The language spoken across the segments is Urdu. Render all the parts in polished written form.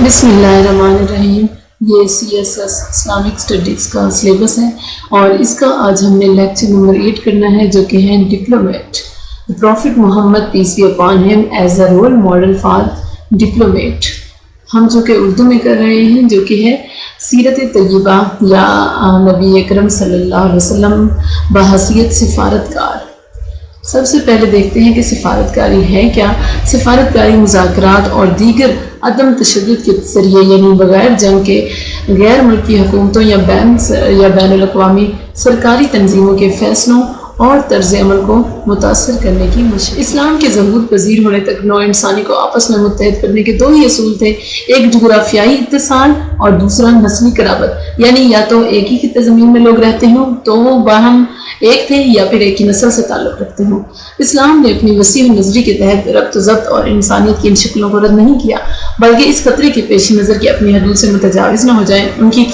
بسم اللہ الرحمن الرحیم۔ یہ CSS اسلامک اسٹڈیز کا سلیبس ہے اور اس کا آج ہم نے لیکچر نمبر 8 کرنا ہے جو کہ ہے diplomat. Prophet Muhammad peace be upon him as a role model for diplomat, ہم جو کہ اردو میں کر رہے ہیں جو کہ ہے سیرت طیبہ یا نبی اکرم صلی اللہ علیہ وسلم بحیثیت سفارتکار۔ سب سے پہلے دیکھتے ہیں کہ سفارتکاری ہے کیا۔ سفارتکاری مذاکرات اور دیگر عدم تشدد کے ذریعے یعنی بغیر جنگ کے غیر ملکی حکومتوں یا بین الاقوامی سرکاری تنظیموں کے فیصلوں اور طرز عمل کو متاثر کرنے کی مشق۔ اسلام کے ظہور پذیر ہونے تک نوع انسانی کو آپس میں متحد کرنے کے دو ہی اصول تھے، ایک جغرافیائی اتصال اور دوسرا نسلی قرابت، یعنی یا تو ایک ہی خطے زمین میں لوگ رہتے ہوں تو وہ باہم ایک تھے یا پھر ایک ہی نسل سے تعلق رکھتے ہوں۔ اسلام نے اپنی وسیع نظری کے تحت ربط و ضبط اور انسانیت کی ان شکلوں کو رد نہیں کیا، بلکہ اس خطرے کے پیش نظر کہ اپنی حدود سے متجاوز نہ ہو جائیں ان کی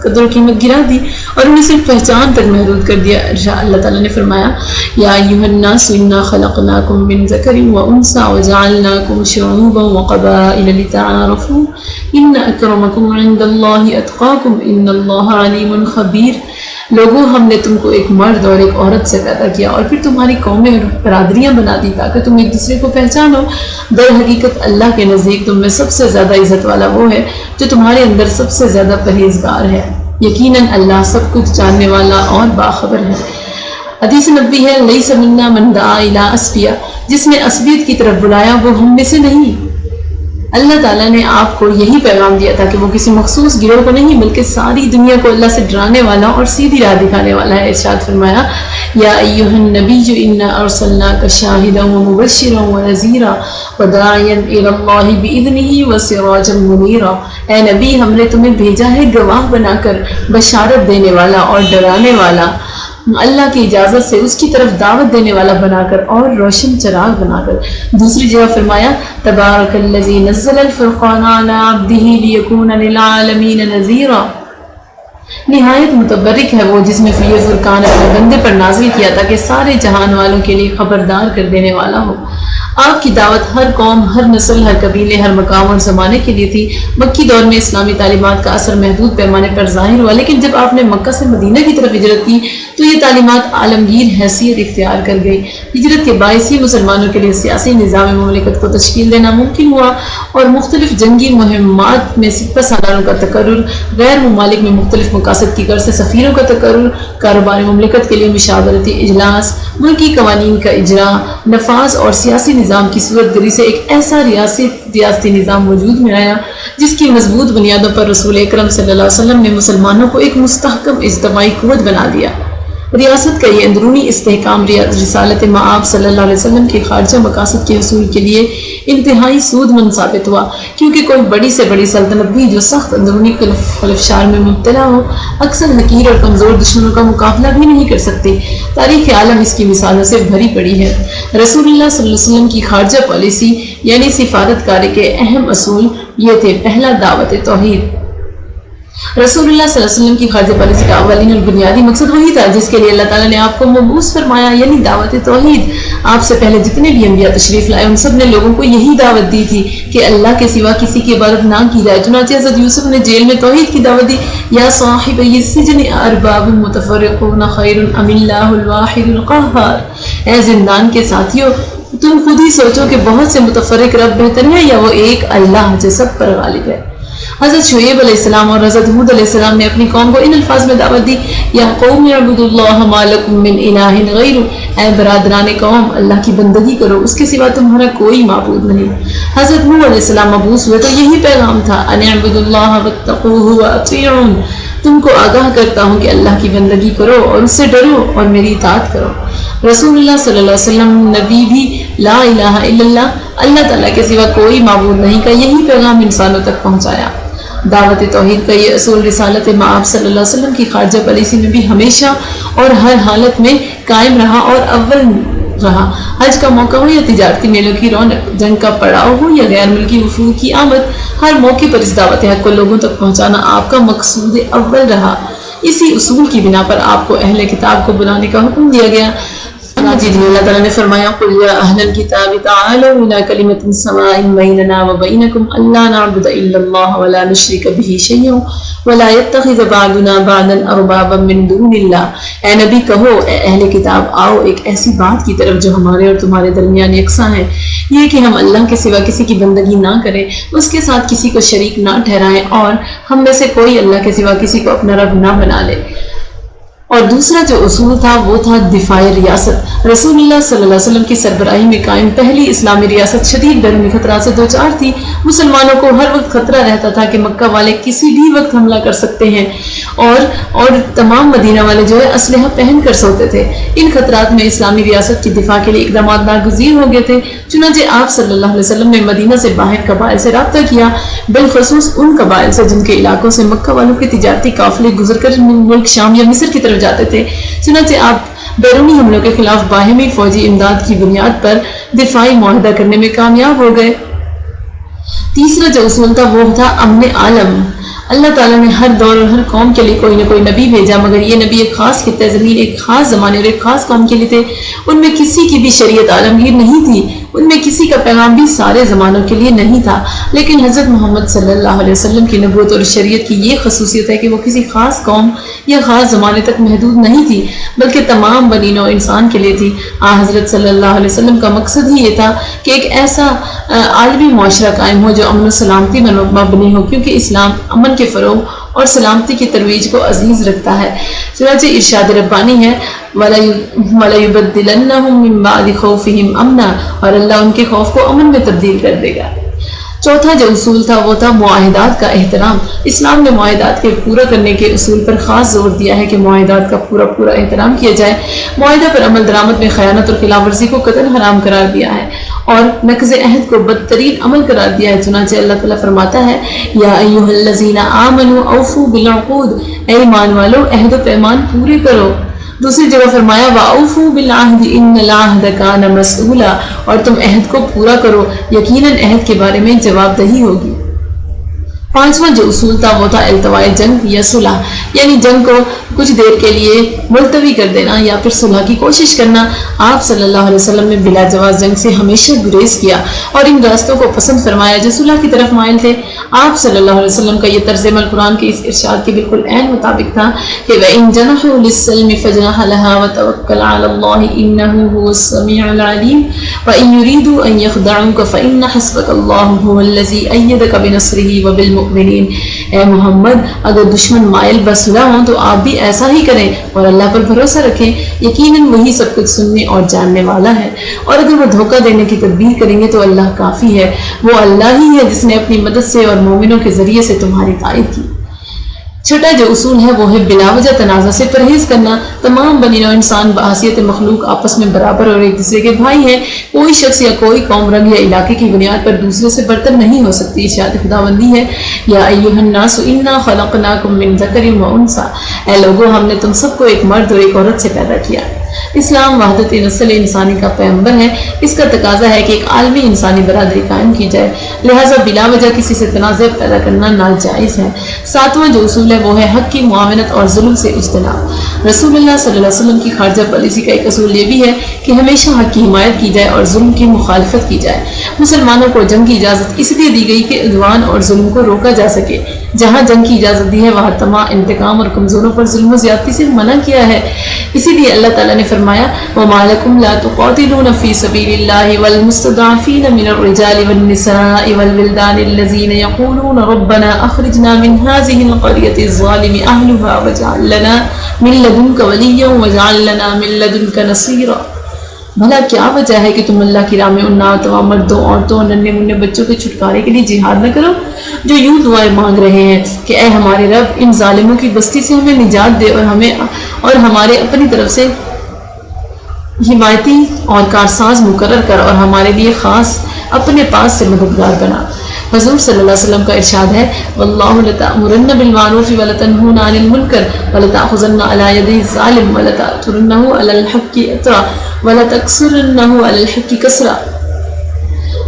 قدر و قیمت گرا دی اور انہیں صرف پہچان تک محدود کر دیا۔ اللہ تعالیٰ نے فرمایا یا ایھا الناس انا خلقناکم من ذکر وانثی وجعلناکم شعوبا وقبائل لتعارفوا ان اکرمکم عند اللہ اتقاکم ان اللہ علیم خبیر۔ لوگوں، ہم نے تم کو ایک مرد اور ایک عورت سے پیدا کیا اور پھر تمہاری قومیں اور برادریاں بنا دی تاکہ تم ایک دوسرے کو پہچانو۔ در حقیقت اللہ کے نزدیک تم میں سب سے زیادہ عزت والا وہ ہے جو تمہارے اندر سب سے زیادہ پرہیزگار ہے، یقیناً اللہ سب کچھ جاننے والا اور باخبر ہے۔ حدیث نبوی ہے لیس منا من دعا الی اسفیہ، جس نے عصبیت کی طرف بلایا وہ ہم میں سے نہیں۔ اللہ تعالیٰ نے آپ کو یہی پیغام دیا تھا کہ وہ کسی مخصوص گروہ کو نہیں بلکہ ساری دنیا کو اللہ سے ڈرانے والا اور سیدھی راہ دکھانے والا ہے۔ ارشاد فرمایا یا ایھا النبی انا ارسلناک شاہدا ومبشرا ونذیرا وداعیا الی اللہ باذنہ وسراجا منیرا۔ اے نبی، ہم نے تمہیں بھیجا ہے گواہ بنا کر، بشارت دینے والا اور ڈرانے والا، اللہ کی اجازت سے اس کی طرف دعوت دینے والا بنا کر اور روشن چراغ بنا کر۔ دوسری جگہ فرمایا تبارک الذی نزل الفرقان علی عبدہ لیکون للعالمین نذیرا۔ نہایت متبرک ہے وہ جس نے یہ فرقان اپنے بندے پر نازل کیا تاکہ سارے جہان والوں کے لیے خبردار کر دینے والا ہو۔ آپ کی دعوت ہر قوم، ہر نسل، ہر قبیلے، ہر مقام اور زمانے کے لیے تھی۔ مکی دور میں اسلامی تعلیمات کا اثر محدود پیمانے پر ظاہر ہوا، لیکن جب آپ نے مکہ سے مدینہ کی طرف ہجرت کی تو یہ تعلیمات عالمگیر حیثیت اختیار کر گئی۔ ہجرت کے باعث ہی مسلمانوں کے لیے سیاسی نظام مملکت کو تشکیل دینا ممکن ہوا اور مختلف جنگی مہمات میں سپہ سالاروں کا تقرر، غیر ممالک میں مختلف مقاصد کی غرض سے سفیروں کا تقرر، کاروبار مملکت کے لیے مشاورتی اجلاس، ملکی قوانین کا اجرا، نفاذ اور سیاسی نظام کی صورت گری سے ایک ایسا ریاستی نظام وجود میں آیا جس کی مضبوط بنیادوں پر رسول اکرم صلی اللہ علیہ وسلم نے مسلمانوں کو ایک مستحکم اجتماعی قوت بنا دیا۔ ریاست کا یہ اندرونی استحکام رسالت مآب صلی اللہ علیہ وسلم کے خارجہ مقاصد کے حصول کے لیے انتہائی سود مند ثابت ہوا، کیونکہ کوئی بڑی سے بڑی سلطنت بھی جو سخت اندرونی خلفشار میں مبتلا ہو اکثر حقیر اور کمزور دشمنوں کا مقابلہ بھی نہیں کر سکتی۔ تاریخ عالم اس کی مثالوں سے بھری پڑی ہے۔ رسول اللہ صلی اللہ علیہ وسلم کی خارجہ پالیسی یعنی سفارتکاری کے اہم اصول یہ تھے۔ پہلا، دعوت توحید۔ رسول اللہ صلی اللہ علیہ وسلم کی خارجہ پالیسی کا اولین اور بنیادی مقصد وہی تھا جس کے لیے اللہ تعالیٰ نے آپ کو مبعوث فرمایا، یعنی دعوت توحید۔ آپ سے پہلے جتنے بھی انبیاء تشریف لائے ان سب نے لوگوں کو یہی دعوت دی تھی کہ اللہ کے سوا کسی کی عبادت نہ کی جائے۔ چنانچہ حضرت یوسف نے جیل میں توحید کی دعوت دی، یا صاحبی السجن ارباب متفرقون خیر ام اللہ الواحد القہار۔ اے زندان کے ساتھیوں، تم خود ہی سوچو کہ بہت سے متفرق رب بہتر ہے یا وہ ایک اللہ جو سب پر غالب ہے۔ حضرت شعیب علیہ السلام اور حضرت ہود علیہ السلام نے اپنی قوم کو ان الفاظ میں دعوت دی، یا قوم اعبدوا اللہ ما لکم من الہ غیرہ۔ اے برادران قوم، اللہ کی بندگی کرو، اس کے سوا تمہارا کوئی معبود نہیں۔ حضرت نوح علیہ السلام مبعوث ہوئے تو یہی پیغام تھا، ان اعبدوا اللہ واتقوہ واطیعون۔ تم کو آگاہ کرتا ہوں کہ اللہ کی بندگی کرو اور اس سے ڈرو اور میری اطاعت کرو۔ رسول اللہ صلی اللہ علیہ وسلم نبی بھی لا الہ الا اللہ، اللہ تعالیٰ کے سوا کوئی معبود نہیں کا یہی پیغام انسانوں تک پہنچایا۔ دعوت توحید کا یہ اصول رسالت مآب صلی اللہ علیہ وسلم کی خارجہ پالیسی میں بھی ہمیشہ اور ہر حالت میں قائم رہا اور اول رہا۔ حج کا موقع ہو یا تجارتی میلوں کی رونق، جنگ کا پڑاؤ ہو یا غیر ملکی وفود کی آمد، ہر موقع پر اس دعوت حق کو لوگوں تک پہنچانا آپ کا مقصود اول رہا۔ اسی اصول کی بنا پر آپ کو اہل کتاب کو بلانے کا حکم دیا گیا۔ مجید میں اللہ تعالیٰ نے فرمایا قُلْ يَا أَهْلَ الْكِتَابِ تَعَالَوْا إِلَىٰ كَلِمَةٍ سَوَاءٍ بَيْنَنَا وَبَيْنَكُمْ أَلَّا نَعْبُدَ إِلَّا اللَّهَ وَلَا نُشْرِكَ بِهِ شَيْئًا وَلَا يَتَّخِذَ بَعْضُنَا بَعْضًا أَرْبَابًا مِّن دُونِ اللَّهِ۔ اے نبی کہو، اے اہل کتاب، آؤ ایک ایسی بات کی طرف جو ہمارے اور تمہارے درمیان یکساں ہے، یہ کہ ہم اللہ کے سوا کسی کی بندگی نہ کریں، اس کے ساتھ کسی کو شریک نہ ٹھہرائیں، اور ہم میں سے کوئی اللہ کے سوا کسی کو اپنا رب نہ بنا لے۔ اور دوسرا جو اصول تھا وہ تھا دفاع ریاست۔ رسول اللہ صلی اللہ علیہ وسلم کی سربراہی میں قائم پہلی اسلامی ریاست شدید بیرونی خطرات سے دوچار تھی۔ مسلمانوں کو ہر وقت خطرہ رہتا تھا کہ مکہ والے کسی بھی وقت حملہ کر سکتے ہیں، اور تمام مدینہ والے جو ہے اسلحہ پہن کر سوتے تھے۔ ان خطرات میں اسلامی ریاست کی دفاع کے لیے اقدامات ناگزیر ہو گئے تھے، چنانچہ آپ صلی اللہ علیہ وسلم نے مدینہ سے باہر قبائل سے رابطہ کیا، بالخصوص ان قبائل سے جن کے علاقوں سے مکہ والوں کے تجارتی قافلے گزر کر ملک شام یا مصر کی طرف جاتے تھے۔ چنانچہ آپ بیرونی حملوں کے خلاف باہمی فوجی امداد کی بنیاد پر دفاعی معاہدہ کرنے میں کامیاب ہو گئے۔ تیسرا جو اصول تھا وہ تھا امن عالم۔ اللہ تعالیٰ نے ہر دور اور ہر قوم کے لیے کوئی نہ کوئی نبی بھیجا، مگر یہ نبی ایک خاص خطہ زمین، ایک خاص زمانے اور ایک خاص قوم کے لیے تھے۔ ان میں کسی کی بھی شریعت عالمگیر نہیں تھی، ان میں کسی کا پیغام بھی سارے زمانوں کے لیے نہیں تھا، لیکن حضرت محمد صلی اللہ علیہ وسلم کی نبوت اور شریعت کی یہ خصوصیت ہے کہ وہ کسی خاص قوم یا خاص زمانے تک محدود نہیں تھی، بلکہ تمام بنی نوع انسان کے لیے تھی۔ حضرت صلی اللہ علیہ وسلم کا مقصد ہی یہ تھا کہ ایک ایسا عالمی معاشرہ قائم ہو جو امن و سلامتی میں مبنی ہو، کیونکہ اسلام امن کے فروغ اور سلامتی کی ترویج کو عزیز رکھتا ہے۔ چنانچہ ارشاد ربانی ہے وَلَيُبَدِّلَنَّهُم مِّن بَعْدِ خَوْفِهِمْ أَمْنًا، اور اللہ ان کے خوف کو امن میں تبدیل کر دے گا۔ چوتھا جو اصول تھا وہ تھا معاہدات کا احترام۔ اسلام نے معاہدات کے پورا کرنے کے اصول پر خاص زور دیا ہے کہ معاہدات کا پورا احترام کیا جائے۔ معاہدہ پر عمل درآمد میں خیانت اور خلاف ورزی کو قطعاً حرام قرار دیا ہے اور نقض عہد کو بدترین عمل قرار دیا ہے۔ چنانچہ اللہ تعالیٰ فرماتا ہے یا ایھا الذین آمنوا اوفوا بالعقود، اے ایمان والو عہد و پیمان پورے کرو۔ دوسری جگہ فرمایا وَأَوْفُوا بِالْعَهْدِ إِنَّ الْعَهْدَ كَانَ مَسْئُولًا، اور تم عہد کو پورا کرو، یقیناً عہد کے بارے میں جواب دہی ہوگی۔ پانچواں جو اصول تھا وہ تھا التواء جنگ یا صلح، یعنی جنگ کو کچھ دیر کے لیے ملتوی کر دینا یا پھر صلح کی کوشش کرنا۔ آپ صلی اللہ علیہ وسلم نے بلا جواز جنگ سے ہمیشہ گریز کیا اور ان راستوں کو پسند فرمایا جو صلح کی طرف مائل تھے۔ آپ صلی اللہ علیہ وسلم کا یہ طرز عمل قرآن کے اس ارشاد کے بالکل عین مطابق تھا کہ وَإِن جَنَحُوا لِلسَّلْمِ فَاجْنَحْ لَهَا وَتَوَكَّلْ عَلَى اللَّهِ إِنَّهُ هُوَ السَّمِيعُ الْعَلِيمُ وَإِن يُرِيدُوا أَن يَخْدَعُوكَ فَإِنَّ حَسْبَكَ اللَّهُ هُوَ الَّذِي أَيَّدَكَ بِنَصْرِهِ وَبِالْمُؤْمِنِينَ۔ اے محمد، اگر دشمن مائل بصلح ہوں تو آپ بھی ایسا ہی کریں اور اللہ پر بھروسہ رکھیں، یقیناً وہی سب کچھ سننے اور جاننے والا ہے۔ اور اگر وہ دھوکہ دینے کی تدبیر کریں گے تو اللہ کافی ہے، وہ اللہ ہی ہے جس نے اپنی مدد سے اور مومنوں کے ذریعے سے تمہاری تائید کی۔ چھٹا جو اصول ہے وہ ہے بلا وجہ تنازع سے پرہیز کرنا۔ تمام بنی نوع انسان بحیثیت مخلوق آپس میں برابر اور ایک دوسرے کے بھائی ہیں۔ کوئی شخص یا کوئی قوم رنگ یا علاقے کی بنیاد پر دوسرے سے برتر نہیں ہو سکتی۔ ارشاد خداوندی ہے یا ایھا الناس انا خلقناکم من ذکر و انثی، اے لوگو ہم نے تم سب کو ایک مرد اور ایک عورت سے پیدا کیا۔ اسلام وحدت نسل انسانی کا پیغمبر ہے، اس کا تقاضا ہے کہ ایک عالمی انسانی برادری قائم کی جائے، لہٰذا بلا وجہ کسی سے تنازع پیدا کرنا ناجائز ہے۔ ساتواں جو اصول ہے وہ ہے حق کی معاونت اور ظلم سے اجتناب۔ رسول اللہ صلی اللہ علیہ وسلم کی خارجہ پالیسی کا ایک اصول یہ بھی ہے کہ ہمیشہ حق کی حمایت کی جائے اور ظلم کی مخالفت کی جائے۔ مسلمانوں کو جنگ کی اجازت اس لیے دی گئی کہ عدوان اور ظلم کو روکا جا سکے۔ جہاں جنگ کی اجازت دی ہے وہاں طمع، انتقام اور کمزوروں پر ظلم و زیادتی سے منع کیا ہے۔ اسی لیے اللہ تعالیٰ نے فرمایا وَمَا لَكُمْ لَا تُقَاتِلُونَ فِي سَبِيلِ اللَّهِ وَالْمُسْتَضْعَفِينَ مِنَ الرِّجَالِ وَالنِّسَاءِ وَالْوِلْدَانِ الَّذِينَ يَقُولُونَ رَبَّنَا أَخْرِجْنَا مِنْ هَٰذِهِ الْقَرْيَةِ الظَّالِمِ أَهْلُهَا وَاجْعَل لَّنَا مِن لَّدُنكَ وَلِيًّا وَاجْعَل لَّنَا مِن لَّدُنكَ نَصِيرًا۔ بھلا کیا وجہ ہے کہ تم اللہ کی راہ میں ان ناتواں مردوں، عورتوں اور ننھے منھے بچوں کے چھٹکارے کے لیے جہاد نہ کرو جو یوں دعائیں مانگ رہے ہیں کہ اے ہمارے رب ان ظالموں کی بستی سے ہمیں نجات دے اور ہمارے اپنی طرف سے حمایتی اور کارساز مقرر کر اور ہمارے لیے خاص اپنے پاس سے مددگار بنا۔ حضور صلی اللہ علیہ وسلم کا ارشاد ہے واللہ لتأمرن بالمعروف ولتنہون عن المنکر ولتأخذن علی ید الظالم ولتأثرنہ علی الحق اطرا ولتکسرنہ علی الحق کسرا۔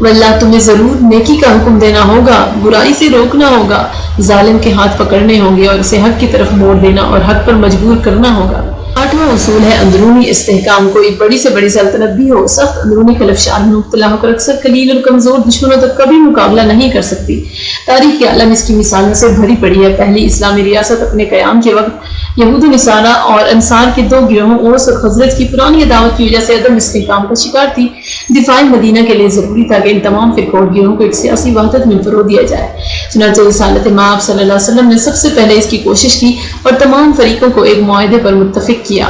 واللہ تمہیں ضرور نیکی کا حکم دینا ہوگا، برائی سے روکنا ہوگا، ظالم کے ہاتھ پکڑنے ہوں گے اور اسے حق کی طرف موڑ دینا اور حق پر مجبور کرنا ہوگا۔ آٹھواں اصول ہے اندرونی استحکام. کوئی بڑی سے بڑی سلطنت بھی ہو سخت اندرونی خلفشار میں مبتلا ہو کر اکثر قلیل اور کمزور دشمنوں تک کبھی مقابلہ نہیں کر سکتی. تاریخ کے عالم اس کی مثالوں سے بھری پڑی ہے. پہلی اسلامی ریاست اپنے قیام کے وقت یہود و نصارہ اور انصار کے دو گروہوں اوس اور خزرج کی پرانی عداوت کی وجہ سے عدم استحکام کا شکار تھی. دفاع مدینہ کے لیے ضروری تھا کہ ان تمام فرقوں اور گروہوں کو ایک سیاسی وحدت میں فروغ دیا جائے. چنانچہ رسالت مآب صلی اللہ علیہ وسلم نے سب سے پہلے اس کی کوشش کی اور تمام فریقوں کو ایک معاہدے پر متفق کیا.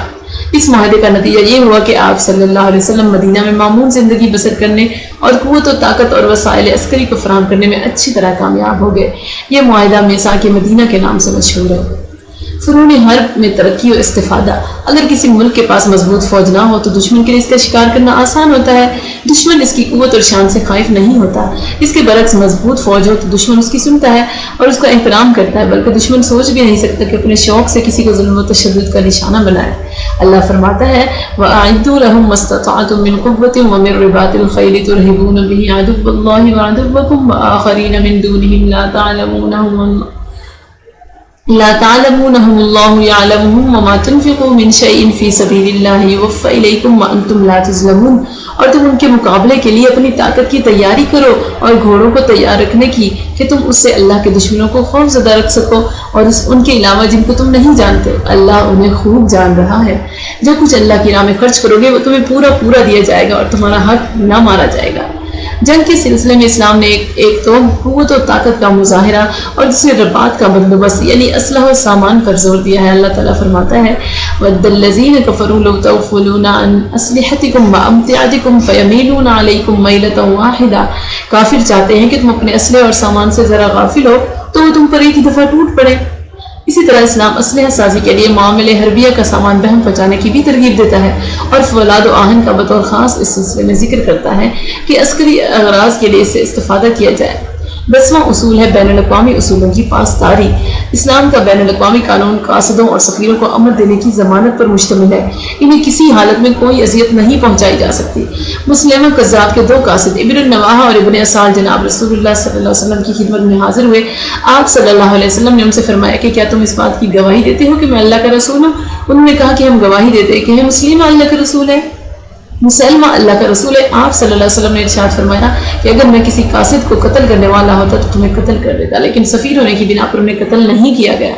اس معاہدے کا نتیجہ یہ ہوا کہ آپ صلی اللہ علیہ وسلم مدینہ میں معمول زندگی بسر کرنے اور قوت و طاقت اور وسائل عسکری کو فراہم کرنے میں اچھی طرح کامیاب ہو گئے. یہ معاہدہ میثاق مدینہ کے نام سے مشہور ہے. فنون حرب میں ترقی و استفادہ. اگر کسی ملک کے پاس مضبوط فوج نہ ہو تو دشمن کے لیے اس کا شکار کرنا آسان ہوتا ہے. دشمن اس کی قوت اور شان سے خائف نہیں ہوتا. اس کے برعکس مضبوط فوج ہو تو دشمن اس کی سنتا ہے اور اس کا احترام کرتا ہے، بلکہ دشمن سوچ بھی نہیں سکتا کہ اپنے شوق سے کسی کو ظلم و تشدد کا نشانہ بنائے. اللہ فرماتا ہے وَأَعِدُّوا لَهُم مَّا اسْتَطَعْتُم مِّن قُوَّةٍ وَمِن رِّبَاطِ الْخَيْلِ تُرْهِبُونَ بِهِ عَدُوَّ اللَّهِ وَعَدُوَّكُمْ وَآخَرِينَ مِن دُونِهِمْ لا تعلمونهم الله يعلمهم وما تنفقوا من شيء في سبيل الله يوفى إليكم وأنتم لا تظلمون. اور تم ان کے مقابلے کے لیے اپنی طاقت کی تیاری کرو اور گھوڑوں کو تیار رکھنے کی کہ تم اس سے اللہ کے دشمنوں کو خوف زدہ رکھ سکو اور ان کے علاوہ جن کو تم نہیں جانتے. اللہ انہیں خوب جان رہا ہے. جو کچھ اللہ کی راہ میں خرچ کرو گے وہ تمہیں پورا پورا دیا جائے گا اور تمہارا حق نہ مارا جائے گا. جنگ کے سلسلے میں اسلام نے ایک تو قوت و طاقت کا مظاہرہ اور دوسرے رباط کا بندوبست یعنی اسلحہ و سامان پر زور دیا ہے. اللہ تعالیٰ فرماتا ہے وَدَّ الَّذِينَ كَفَرُوا لَوْ تَغْفُلُونَ عَنْ أَسْلِحَتِكُمْ وَأَمْتِعَتِكُمْ فَيَمِيلُونَ عَلَيْكُمْ مَيْلَةً وَاحِدَةً. کافر چاہتے ہیں کہ تم اپنے اسلحے اور سامان سے ذرا غافل ہو تو وہ تم پر ایک ہی دفعہ ٹوٹ پڑے. اسی طرح اسلام اسلحہ سازی کے لیے معاملے حربیہ کا سامان بہم پہنچانے کی بھی ترغیب دیتا ہے اور فولاد و آہن کا بطور خاص اس سلسلے میں ذکر کرتا ہے کہ عسکری اغراض کے لیے اس سے استفادہ کیا جائے. 10واں اصول ہے بین الاقوامی اصولوں کی پاسداری. اسلام کا بین الاقوامی قانون قاصدوں اور سفیروں کو امن دینے کی ضمانت پر مشتمل ہے. انہیں کسی حالت میں کوئی اذیت نہیں پہنچائی جا سکتی. مسلمہ کذاب کے 2 قاصد ابن النواحہ اور ابن اسال جناب رسول اللہ صلی اللہ علیہ وسلم کی خدمت میں حاضر ہوئے. آپ صلی اللہ علیہ وسلم نے ان سے فرمایا کہ کیا تم اس بات کی گواہی دیتے ہو کہ میں اللہ کا رسول ہوں؟ انہوں نے کہا کہ ہم گواہی دیتے ہیں کہ مسلمہ اللہ کا رسول ہے. مسلمہ اللہ کا رسول ہے. آپ صلی اللہ علیہ وسلم نے ارشاد فرمایا کہ اگر میں کسی قاصد کو قتل کرنے والا ہوتا تو تمہیں قتل کر دیتا، لیکن سفیر ہونے کی بنا پر انہیں قتل نہیں کیا گیا.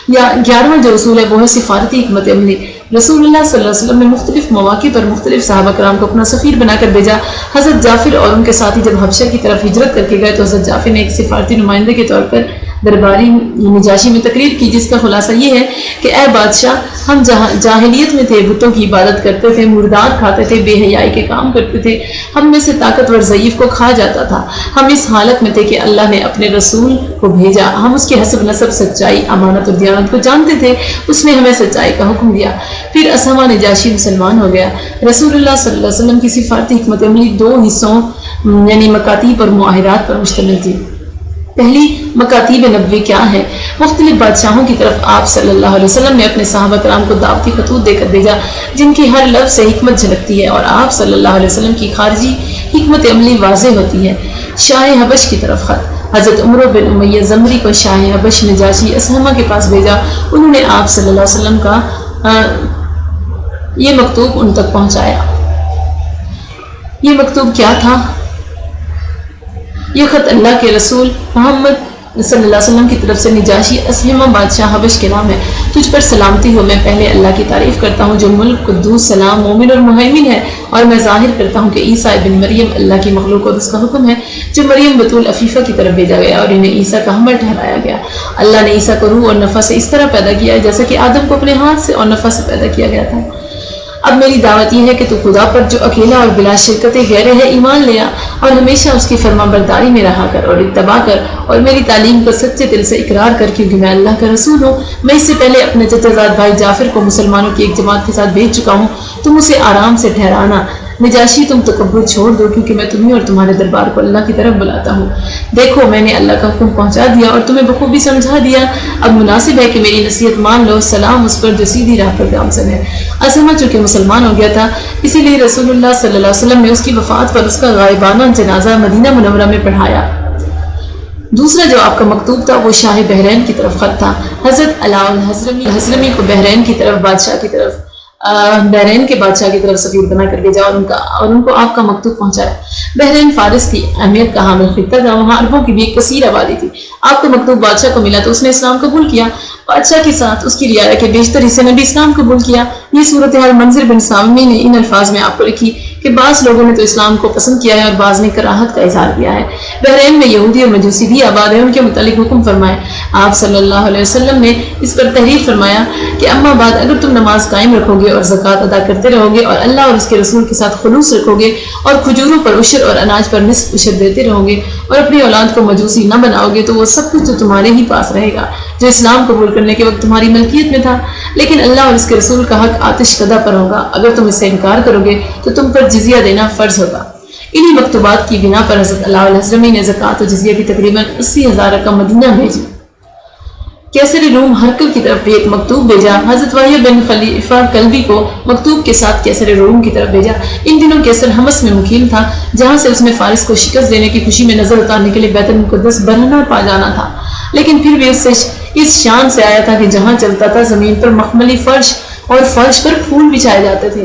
یا 11واں جو اصول ہے وہ ہے سفارتی حکمت عملی. رسول اللہ صلی اللہ علیہ وسلم نے مختلف مواقع پر مختلف صحابہ کرام کو اپنا سفیر بنا کر بھیجا. حضرت جعفر اور ان کے ساتھی جب حبشہ کی طرف ہجرت کر کے گئے تو حضرت جعفر نے ایک سفارتی نمائندے کے طور پر درباری نجاشی میں تقریر کی جس کا خلاصہ یہ ہے کہ اے بادشاہ، ہم جاہلیت میں تھے، بتوں کی عبادت کرتے تھے، مردار کھاتے تھے، بے حیائی کے کام کرتے تھے، ہم میں سے طاقتور ضعیف کو کھا جاتا تھا. ہم اس حالت میں تھے کہ اللہ نے اپنے رسول کو بھیجا. ہم اس کے حسب نسب سچائی امانت اور دیانت کو جانتے تھے. اس نے ہمیں سچائی کا حکم دیا. پھر اسامہ نجاشی مسلمان ہو گیا. رسول اللہ صلی اللہ علیہ وسلم کی سفارتی حکمت عملی 2 حصوں یعنی مکاتیب اور معاہدات پر مشتمل تھی. پہلی مکاتیب نبوی کیا ہے؟ مختلف بادشاہوں کی طرف آپ صلی اللہ علیہ وسلم نے اپنے صحابہ کرام کو دعوتی خطوط دے کر بھیجا جن کی ہر لفظ سے حکمت جھلکتی ہے اور آپ صلی اللہ علیہ وسلم کی خارجی حکمت عملی واضح ہوتی ہے. شاہ حبش کی طرف خط. حضرت عمر بن امیہ زمری کو شاہ حبش نجاشی اسہمہ کے پاس بھیجا. انہوں نے آپ صلی اللہ علیہ وسلم کا یہ مکتوب ان تک پہنچایا. یہ مکتوب کیا تھا؟ یہ خط اللہ کے رسول محمد صلی اللہ علیہ وسلم کی طرف سے نجاشی اسہمہ بادشاہ حبش کے نام ہے. تجھ پر سلامتی ہو. میں پہلے اللہ کی تعریف کرتا ہوں جو ملک قدوس سلام مومن اور مہیمن ہے، اور میں ظاہر کرتا ہوں کہ عیسیٰ ابن مریم اللہ کی مخلوق اور اس کا حکم ہے جو مریم بطول عفیفہ کی طرف بھیجا گیا اور انہیں عیسیٰ کا حمل ٹھہرایا گیا. اللہ نے عیسیٰ کو روح اور نفع سے اس طرح پیدا کیا ہے جیسا کہ آدم کو اپنے ہاتھ سے اور نفع سے پیدا کیا گیا تھا. اب میری دعوت یہ ہے کہ تو خدا پر جو اکیلا اور بلا شرکت غیر ہے ایمان لیا اور ہمیشہ اس کی فرما برداری میں رہا کر اور اتباع کر اور میری تعلیم کو سچے دل سے اقرار کر کیونکہ میں اللہ کا رسول ہوں. میں اس سے پہلے اپنے چچا زاد بھائی جعفر کو مسلمانوں کی ایک جماعت کے ساتھ بھیج چکا ہوں. تم اسے آرام سے ٹھہرانا. نجاشی تم تکبر چھوڑ دو کیونکہ میں تمہیں اور تمہارے دربار کو اللہ کی طرف بلاتا ہوں. دیکھو میں نے اللہ کا حکم پہنچا دیا اور تمہیں بخوبی سمجھا دیا. اب مناسب ہے کہ میری نصیحت مان لو. سلام اس پر جو سیدھی راہ پر گامزن ہے. اسامہ چونکہ مسلمان ہو گیا تھا اسی لیے رسول اللہ صلی اللہ علیہ وسلم نے اس کی وفات پر اس کا غائبانہ جنازہ مدینہ منورہ میں پڑھایا. دوسرا جو آپ کا مکتوب تھا وہ شاہ بحرین کی طرف خط تھا. حضرت علاء الحضرمی کو بحرین کی طرف بحرین کے بادشاہ کی طرف سفیر بنا کر بھیجا اور ان کو آپ کا مکتوب پہنچایا. بحرین فارس کی اہمیت کا حامل خطہ تھا. وہاں عربوں کی بھی ایک کثیر آبادی تھی. آپ کا مکتوب بادشاہ کو ملا تو اس نے اسلام قبول کیا. بادشاہ کے ساتھ اس کی رعایا کے بیشتر حصے نے بھی اسلام قبول کیا. یہ صورتحال منظر بن ساممی نے ان الفاظ میں آپ کو لکھی کہ بعض لوگوں نے تو اسلام کو پسند کیا ہے اور بعض نے کراہت کا اظہار کیا ہے. بحرین میں یہودی اور مجوسی بھی آباد ہیں. ان کے متعلق حکم فرمائے. آپ صلی اللہ علیہ وسلم نے اس پر تحریر فرمایا کہ اما بعد اگر تم نماز قائم رکھو گے اور زکوٰۃ ادا کرتے رہو گے اور اللہ اور اس کے رسول کے ساتھ خلوص رکھو گے اور کھجوروں پر عشر اور اناج پر نصف عشر دیتے رہو گے اور اپنی اولاد کو مجوسی نہ بناؤ گے تو وہ سب کچھ تو تمہارے ہی پاس رہے گا جو اسلام قبول کرنے کے وقت تمہاری ملکیت میں تھا. لیکن اللہ اور اس کے رسول کا حق آتش کدہ پر ہوگا. اگر تم اس سے انکار کرو گے تو تم پر جزیہ دینا فرض ہوگا. انہی مکتوبات کی بنا پر حضرت علاء الحضرمی نے زکوٰۃ و جزیہ کی تقریباً 80,000 رقم مدینہ بھیجی. کیسر روم ہرکل کی طرف بھی ایک مکتوب بھیجا. حضرت وحی بن خلیفہ کلبی کو مکتوب کے ساتھ کیسر روم کی طرف بھیجا. ان دنوں کیسر حمص میں مقیم تھا جہاں سے اس نے فارس کو شکست دینے کی خوشی میں نظر اتارنے کے لیے بیت المقدس برہنہ پا جانا تھا. لیکن پھر بھی اس شان سے آیا تھا کہ جہاں چلتا تھا زمین پر مخملی فرش اور فرش پر پھول بچھائے جاتے تھے.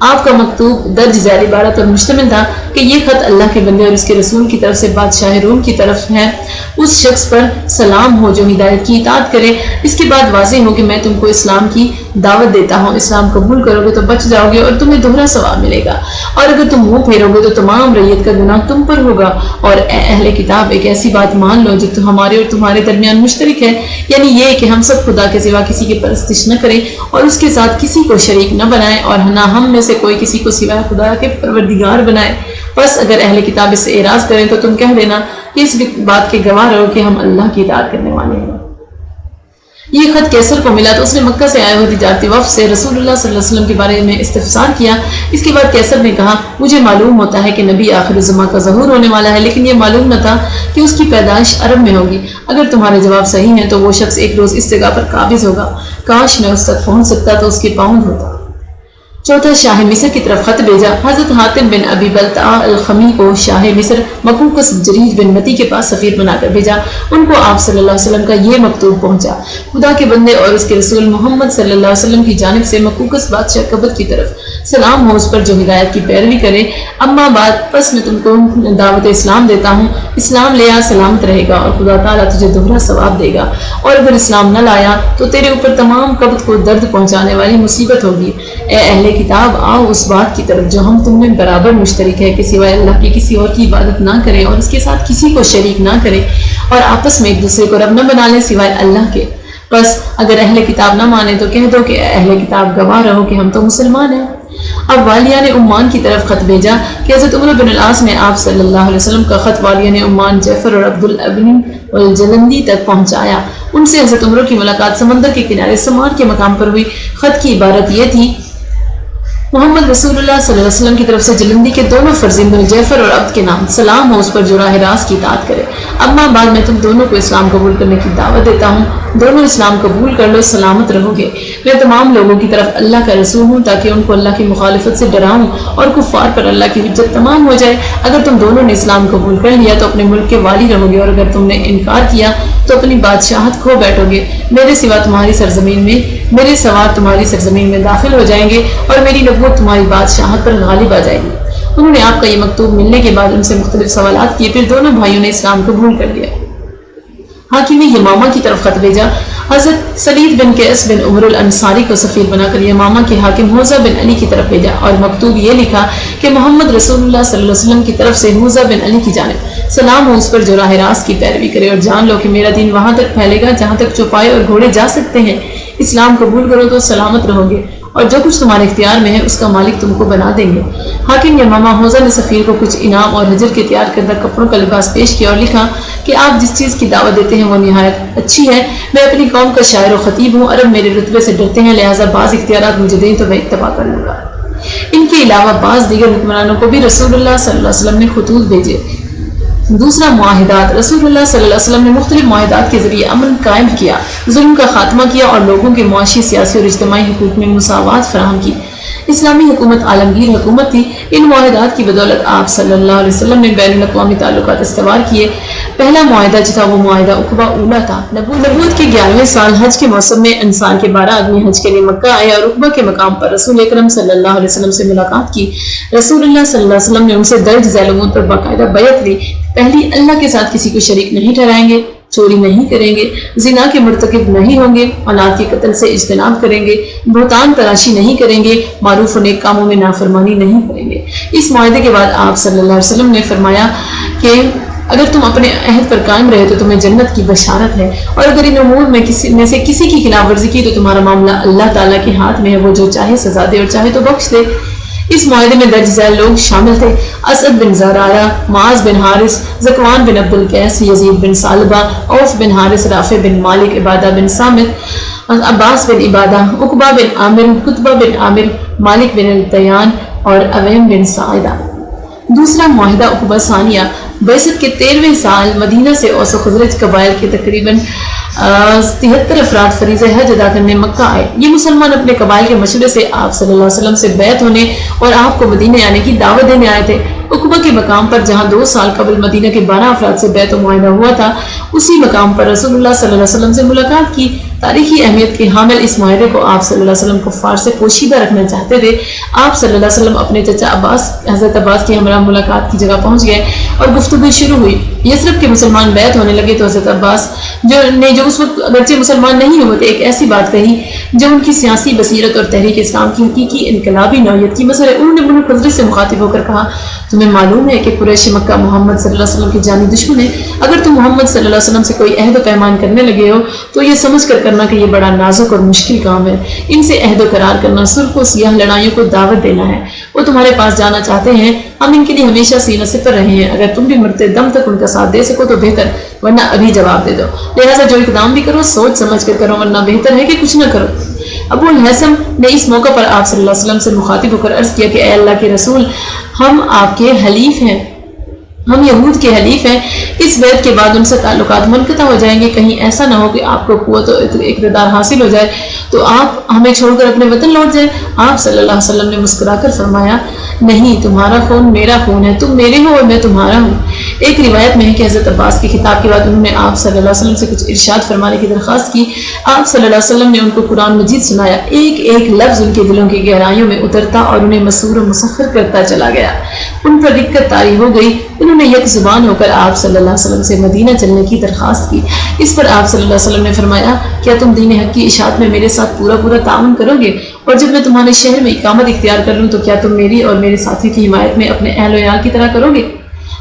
آپ کا مکتوب درج ذیل عبارت پر مشتمل تھا کہ یہ خط اللہ کے بندے اور اس کے رسول کی طرف سے بادشاہ روم کی طرف ہے. اس شخص پر سلام ہو جو ہدایت کی اطاعت کرے. اس کے بعد واضح ہو کہ میں تم کو اسلام کی دعوت دیتا ہوں. اسلام قبول کرو گے تو بچ جاؤ گے اور تمہیں دوہرا ثواب ملے گا اور اگر تم منہ پھیرو گے تو تمام ریت کا گناہ تم پر ہوگا. اور اے اہل کتاب ایک ایسی بات مان لو جو ہمارے اور تمہارے درمیان مشترک ہے یعنی یہ کہ ہم سب خدا کے سوا کسی کی پرستش نہ کریں اور اس کے ساتھ کسی کو شریک نہ بنائیں اور نہ ہم میں سے کوئی کسی کو سوائے خدا کے پروردگار بنائے. بس اگر اہل کتاب اس سے اعراض کریں تو تم کہہ دینا کہ اس بات کے گواہ رہو کہ ہم اللہ کی اطاعت کرنے والے ہیں. یہ خط کیسر کو ملا تو اس نے مکہ سے آئے ہوئے تجارتی وفد سے رسول اللہ صلی اللہ علیہ وسلم کے بارے میں استفسار کیا. اس کے بعد کیسر نے کہا مجھے معلوم ہوتا ہے کہ نبی آخر الزماں کا ظہور ہونے والا ہے لیکن یہ معلوم نہ تھا کہ اس کی پیدائش عرب میں ہوگی. اگر تمہارے جواب صحیح ہیں تو وہ شخص ایک روز اس جگہ پر قابض ہوگا. کاش میں اس تک پہنچ سکتا تو اس کے پاؤں ہوتا. چوتھا شاہ مصر کی طرف خط بھیجا. حضرت حاتم بن ابی بلتع الخمی کو شاہ مصر مقوقس جریج بن متی کے پاس سفیر بنا کر بھیجا. ان کو آپ صلی اللہ علیہ وسلم کا یہ مکتوب پہنچا. خدا کے بندے اور اس کے رسول محمد صلی اللہ علیہ وسلم کی جانب سے مقوقس بادشاہ قبط کی طرف سلام ہو اس پر جو ہدایت کی پیروی کرے. اما بعد پس میں تم کو دعوت اسلام دیتا ہوں. اسلام لیا سلامت رہے گا اور خدا تعالیٰ تجھے دوہرا ثواب دے گا اور اگر اسلام نہ لایا تو تیرے اوپر تمام قبط کو درد پہنچانے والی مصیبت ہوگی. اے اہل کتاب آؤ اس بات کی طرف جو ہم تم میں برابر مشترک ہے کہ سوائے اللہ کی کسی اور کی عبادت نہ کریں اور اس کے ساتھ کسی کو شریک نہ کریں اور آپس میں ایک دوسرے کو رب نہ بنا لیں سوائے اللہ کے. بس اگر اہل کتاب نہ مانے تو کہہ دو کہ اہل کتاب گواہ رہو کہ ہم تو مسلمان ہیں. اب والیان عمان کی طرف خط بھیجا کہ حضرت عمر بن العاص نے آپ صلی اللہ علیہ وسلم کا خط والیان عمان جعفر اور عبد الابنی الجلندی تک پہنچایا. ان سے حضرت عمر کی ملاقات سمندر کے کنارے سمار کے مقام پر ہوئی. خط کی عبارت یہ تھی محمد رسول اللہ صلی اللہ علیہ وسلم کی طرف سے جلندی کے دونوں فرزندوں جعفر اور عبد کے نام سلام ہو اس پر جو راہ راست کی اطاعت کرے. اما بعد میں تم دونوں کو اسلام قبول کرنے کی دعوت دیتا ہوں. دونوں اسلام قبول کر لو سلامت رہو گے. میں تمام لوگوں کی طرف اللہ کا رسول ہوں تاکہ ان کو اللہ کی مخالفت سے ڈراؤں اور کفار پر اللہ کی حجت تمام ہو جائے. اگر تم دونوں نے اسلام قبول کر لیا تو اپنے ملک کے والی رہو گے اور اگر تم نے انکار کیا تو اپنی بادشاہت کھو بیٹھو گے. میرے سوا تمہاری سرزمین میں داخل ہو جائیں گے اور میری نبوت تمہاری بادشاہت پر غالب آ جائے گی. انہوں نے آپ کا یہ مکتوب ملنے کے بعد ان سے مختلف سوالات کیے. پھر دونوں بھائیوں نے اسلام قبول کر لیا. حاکم یمامہ کی طرف خط بھیجا. حضرت سلید بن قیس بن عمر الانصاری کو سفیر بنا کر یمامہ کے حاکم حوزہ بن علی کی طرف بھیجا اور مکتوب یہ لکھا کہ محمد رسول اللہ صلی اللہ علیہ وسلم کی طرف سے حوزہ بن علی کی جانب سلام ہو اس پر جو راہ راست کی پیروی کرے اور جان لو کہ میرا دین وہاں تک پھیلے گا جہاں تک چوپائے اور گھوڑے جا سکتے ہیں. اسلام قبول کرو تو سلامت رہو گے اور جو کچھ تمہارے اختیار میں ہے اس کا مالک تم کو بنا دیں گے. حاکم یمامہ حوزہ نے سفیر کو کچھ انعام اور حجر کے تیار کردہ کپڑوں کا لباس پیش کیا اور لکھا کہ آپ جس چیز کی دعوت دیتے ہیں وہ نہایت اچھی ہے. میں اپنی قوم کا شاعر و خطیب ہوں. عرب میرے رتبے سے ڈرتے ہیں لہٰذا بعض اختیارات مجھے دیں تو میں اتباع کر لوں گا. ان کے علاوہ بعض دیگر حکمرانوں کو بھی رسول اللہ صلی اللہ علیہ وسلم نے خطوط بھیجے. دوسرا معاہدات. رسول اللہ صلی اللہ علیہ وسلم نے مختلف معاہدات کے ذریعے امن قائم کیا, ظلم کا خاتمہ کیا اور لوگوں کے معاشی سیاسی اور اجتماعی حقوق میں مساوات فراہم کی. اسلامی حکومت عالمگیر حکومت تھی۔ ان معاہدات کی بدولت آپ صلی اللہ علیہ وسلم نے بین الاقوامی تعلقات استوار کیے۔ پہلا معاہدہ جو تھا وہ معاہدہ عقبہ اولا تھا۔ نبوت کے 11ویں سال حج کے موسم میں انصار کے 12 آدمی حج کے لیے مکہ آئے اور عقبہ کے مقام پر رسول اکرم صلی اللہ علیہ وسلم سے ملاقات کی۔ رسول اللہ صلی اللہ علیہ وسلم نے ان سے درج ذیل امور پر باقاعدہ بیعت لی۔ پہلی، اللہ کے ساتھ کسی کو شریک نہیں ٹھہرائیں گے، چوری نہیں کریں گے، زنا کے مرتکب نہیں ہوں گے، اولاد کے قتل سے اجتناب کریں گے، بہتان تراشی نہیں کریں گے، معروف و نیک کاموں میں نافرمانی نہیں کریں گے۔ اس معاہدے کے بعد آپ صلی اللہ علیہ وسلم نے فرمایا کہ اگر تم اپنے عہد پر قائم رہے تو تمہیں جنت کی بشارت ہے، اور اگر ان امور میں سے کسی کی خلاف ورزی کی تو تمہارا معاملہ اللہ تعالیٰ کے ہاتھ میں ہے، وہ جو چاہے سزا دے اور چاہے تو بخش دے۔ اس معاہدے میں درج ذیل لوگ شامل تھے: اسد بن زرارہ، معاذ بن حارث، ذکوان بن عبد القیس، یزید بن ثعلبہ، عوف بن حارث، رافع بن مالک، عبادہ بن صامت، عباس بن عبادہ، عقبہ بن عامر، قطبہ بن عامر، مالک بن التیان اور اویم بن ساعدہ۔ دوسرا معاہدہ عقبہ ثانیہ، بعثت کے 13ویں سال مدینہ سے اوس و خزرج قبائل کے تقریباً 73 افراد فریضہ حج ادا کرنے مکہ آئے۔ یہ مسلمان اپنے قبائل کے مشورے سے آپ صلی اللہ علیہ وسلم سے بیعت ہونے اور آپ کو مدینہ آنے کی دعوت دینے آئے تھے۔ عقبہ کے مقام پر جہاں 2 سال قبل مدینہ کے 12 افراد سے بیعت و معاہدہ ہوا تھا، اسی مقام پر رسول اللہ صلی اللہ علیہ وسلم سے ملاقات کی۔ تاریخی اہمیت کے حامل اس معاہدے کو آپ صلی اللہ علیہ وسلم کفار سے پوشیدہ رکھنا چاہتے تھے۔ آپ صلی اللہ علیہ وسلم اپنے چچا حضرت عباس کی ہمراہ ملاقات کی جگہ پہنچ گئے اور گفتگو شروع ہوئی۔ یثرب کے مسلمان بیعت ہونے لگے تو حضرت عباس جو اس وقت اگرچہ مسلمان نہیں ہوئے تھے، ایک ایسی بات کہی جو ان کی سیاسی بصیرت اور تحریک اسلام کی حقیقی انقلابی نوعیت کی مثال ہے۔ انہوں نے بنو خزرج سے مخاطب ہو کر کہا: تمہیں معلوم ہے کہ قریش مکہ محمد صلی اللہ علیہ وسلم کے جانی دشمن ہے۔ اگر تم محمد صلی اللہ علیہ وسلم سے کوئی عہد و پیمان کرنے لگے ہو تو یہ سمجھ کر کرنا کہ یہ بڑا نازک اور مشکل کام ہے۔ ان سے عہد و قرار کرنا سرخ و سیاہ لڑائیوں کو دعوت دینا ہے۔ وہ تمہارے پاس جانا چاہتے ہیں، ہم ان کے لیے ہمیشہ سینہ سپر رہے ہیں۔ اگر تم بھی مرتے دم تک ان کا ساتھ دے سکو تو بہتر، ورنہ ابھی جواب دے دو۔ لہٰذا جو اقدام بھی کرو سوچ سمجھ کر کرو، ورنہ بہتر ہے کہ کچھ نہ کرو۔ ابو الحسن نے اس موقع پر آپ صلی اللہ علیہ وسلم سے مخاطب ہو کر عرض کیا کہ اے اللہ کے رسول، ہم آپ کے حلیف ہیں، ہم یہود کے حلیف ہیں۔ اس بیعت کے بعد ان سے تعلقات منقطع ہو جائیں گے۔ کہیں ایسا نہ ہو کہ آپ کو قوت و اقتدار حاصل ہو جائے تو آپ ہمیں چھوڑ کر اپنے وطن لوٹ جائیں۔ آپ صلی اللہ علیہ وسلم نے مسکرا کر فرمایا: نہیں، تمہارا خون میرا خون ہے، تم میرے ہو اور میں تمہارا ہوں۔ ایک روایت میں ہے کہ حضرت عباس کے خطاب کے بعد انہوں نے آپ صلی اللہ علیہ وسلم سے کچھ ارشاد فرمانے کی درخواست کی۔ آپ صلی اللہ علیہ وسلم نے ان کو قرآن مجید سنایا۔ ایک ایک لفظ ان کے دلوں کی گہرائیوں میں اترتا اور انہیں مسرور و مسخر کرتا چلا گیا۔ ان پر رقت طاری ہو گئی۔ انہوں نے یک زبان ہو کر آپ صلی اللہ علیہ وسلم سے مدینہ چلنے کی درخواست کی۔ اس پر آپ صلی اللہ علیہ وسلم نے فرمایا: کیا تم دین حق کی اشاعت میں میرے ساتھ پورا تعاون کرو گے؟ اور جب میں تمہارے شہر میں اقامت اختیار کر لوں تو کیا تم میری اور میرے ساتھی کی حمایت میں اپنے اہل و عیال کی طرح کرو گے؟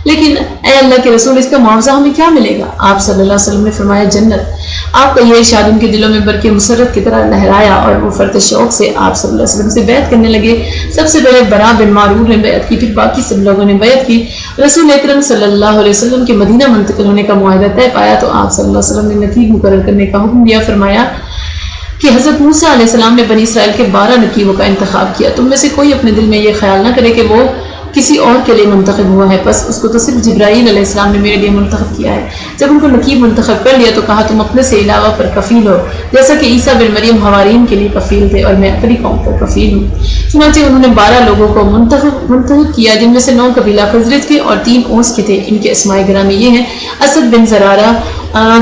لیکن اے اللہ کے رسول، اس کا معاوضہ ہمیں کیا ملے گا؟ آپ صلی اللہ علیہ وسلم نے فرمایا: جنت۔ آپ کا یہ ارشاد ان کے دلوں میں برق مسرت کی طرح لہرایا اور وہ فرط شوق سے آپ صلی اللہ علیہ وسلم سے بیعت کرنے لگے۔ سب سے پہلے برا بن معرور نے بیعت کی، پھر باقی سب لوگوں نے بیعت کی۔ رسول اکرم صلی اللہ علیہ وسلم کے مدینہ منتقل ہونے کا معاہدہ طے پایا تو آپ صلی اللہ علیہ وسلم نے نقیب مقرر کرنے کا حکم دیا۔ فرمایا کہ حضرت موسیٰ علیہ السلام نے بنی اسرائیل کے 12 نقیبوں کا انتخاب کیا۔ تم میں سے کوئی اپنے دل میں یہ خیال نہ کرے کہ وہ کسی اور کے لیے منتخب ہوا ہے، بس اس کو تو صرف جبرائیل علیہ السلام نے میرے لیے منتخب کیا ہے۔ جب ان کو نقیب منتخب کر لیا تو کہا: تم اپنے سے علاوہ پر کفیل ہو، جیسا کہ عیسیٰ بن مریم حوارین کے لیے کفیل تھے اور میں اپنی قوم پر کفیل ہوں۔ چنانچہ انہوں نے 12 لوگوں کو منتخب کیا، جن میں سے 9 قبیلہ خزرج کے اور 3 اوس کے تھے۔ ان کے اسماء گرامی یہ ہیں: اسد بن زرارہ،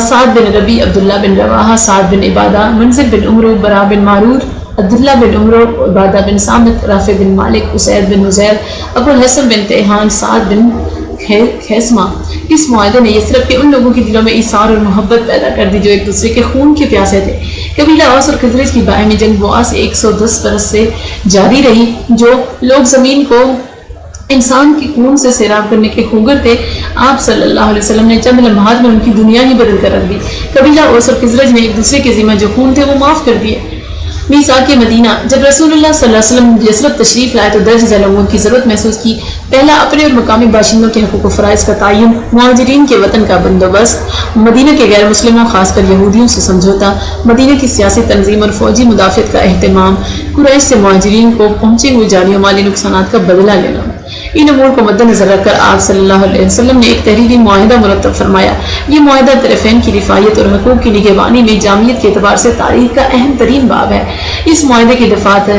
سعد بن ربی، عبداللہ بن رواحہ، سعد بن عبادہ، منذر بن عمرو، برا بن معرور، عبداللہ بن عمرو، عبادہ بن صامت، رافع بن مالک، اسید بن حزیر، ابو الحسن بن تیہان، سعد بن خیسمہ۔ اس معاہدے نے یثرب کے ان لوگوں کے دلوں میں ایثار اور محبت پیدا کر دی جو ایک دوسرے کے خون کے پیاسے تھے۔ قبیلہ اوس اور خزرج کی باہمی جنگ بوا سے 110 برس سے جاری رہی۔ جو لوگ زمین کو انسان کی خون سے سیراب کرنے کے خوگر تھے، آپ صلی اللہ علیہ وسلم نے چند لمحات میں ان کی دنیا ہی بدل کر رکھ دی۔ قبیلہ اوس اور خزرج نے ایک دوسرے کے ذمہ جو خون تھے وہ معاف کر دیے۔ میثاق مدینہ، جب رسول اللہ صلی اللہ علیہ وسلم یثرب تشریف لائے تو درج ذیل امور کی ضرورت محسوس کی۔ پہلا، اپنے اور مقامی باشندوں کے حقوق و فرائض کا تعین، مہاجرین کے وطن کا بندوبست، مدینہ کے غیر مسلموں خاص کر یہودیوں سے سمجھوتا، مدینہ کی سیاسی تنظیم اور فوجی مدافعت کا اہتمام، قریش سے مہاجرین کو پہنچے ہوئے جانی و مالی نقصانات کا بدلہ لینا۔ ان امور کو مد نظر رکھ کر آپ صلی اللہ علیہ وسلم نے ایک تحریری معاہدہ مرتب فرمایا۔ یہ معاہدہ طرفین کی رفاعیت اور حقوق کی نگہبانی میں جامعیت کے اعتبار سے تاریخ کا اہم ترین باب ہے۔ اس معاہدے کی دفعات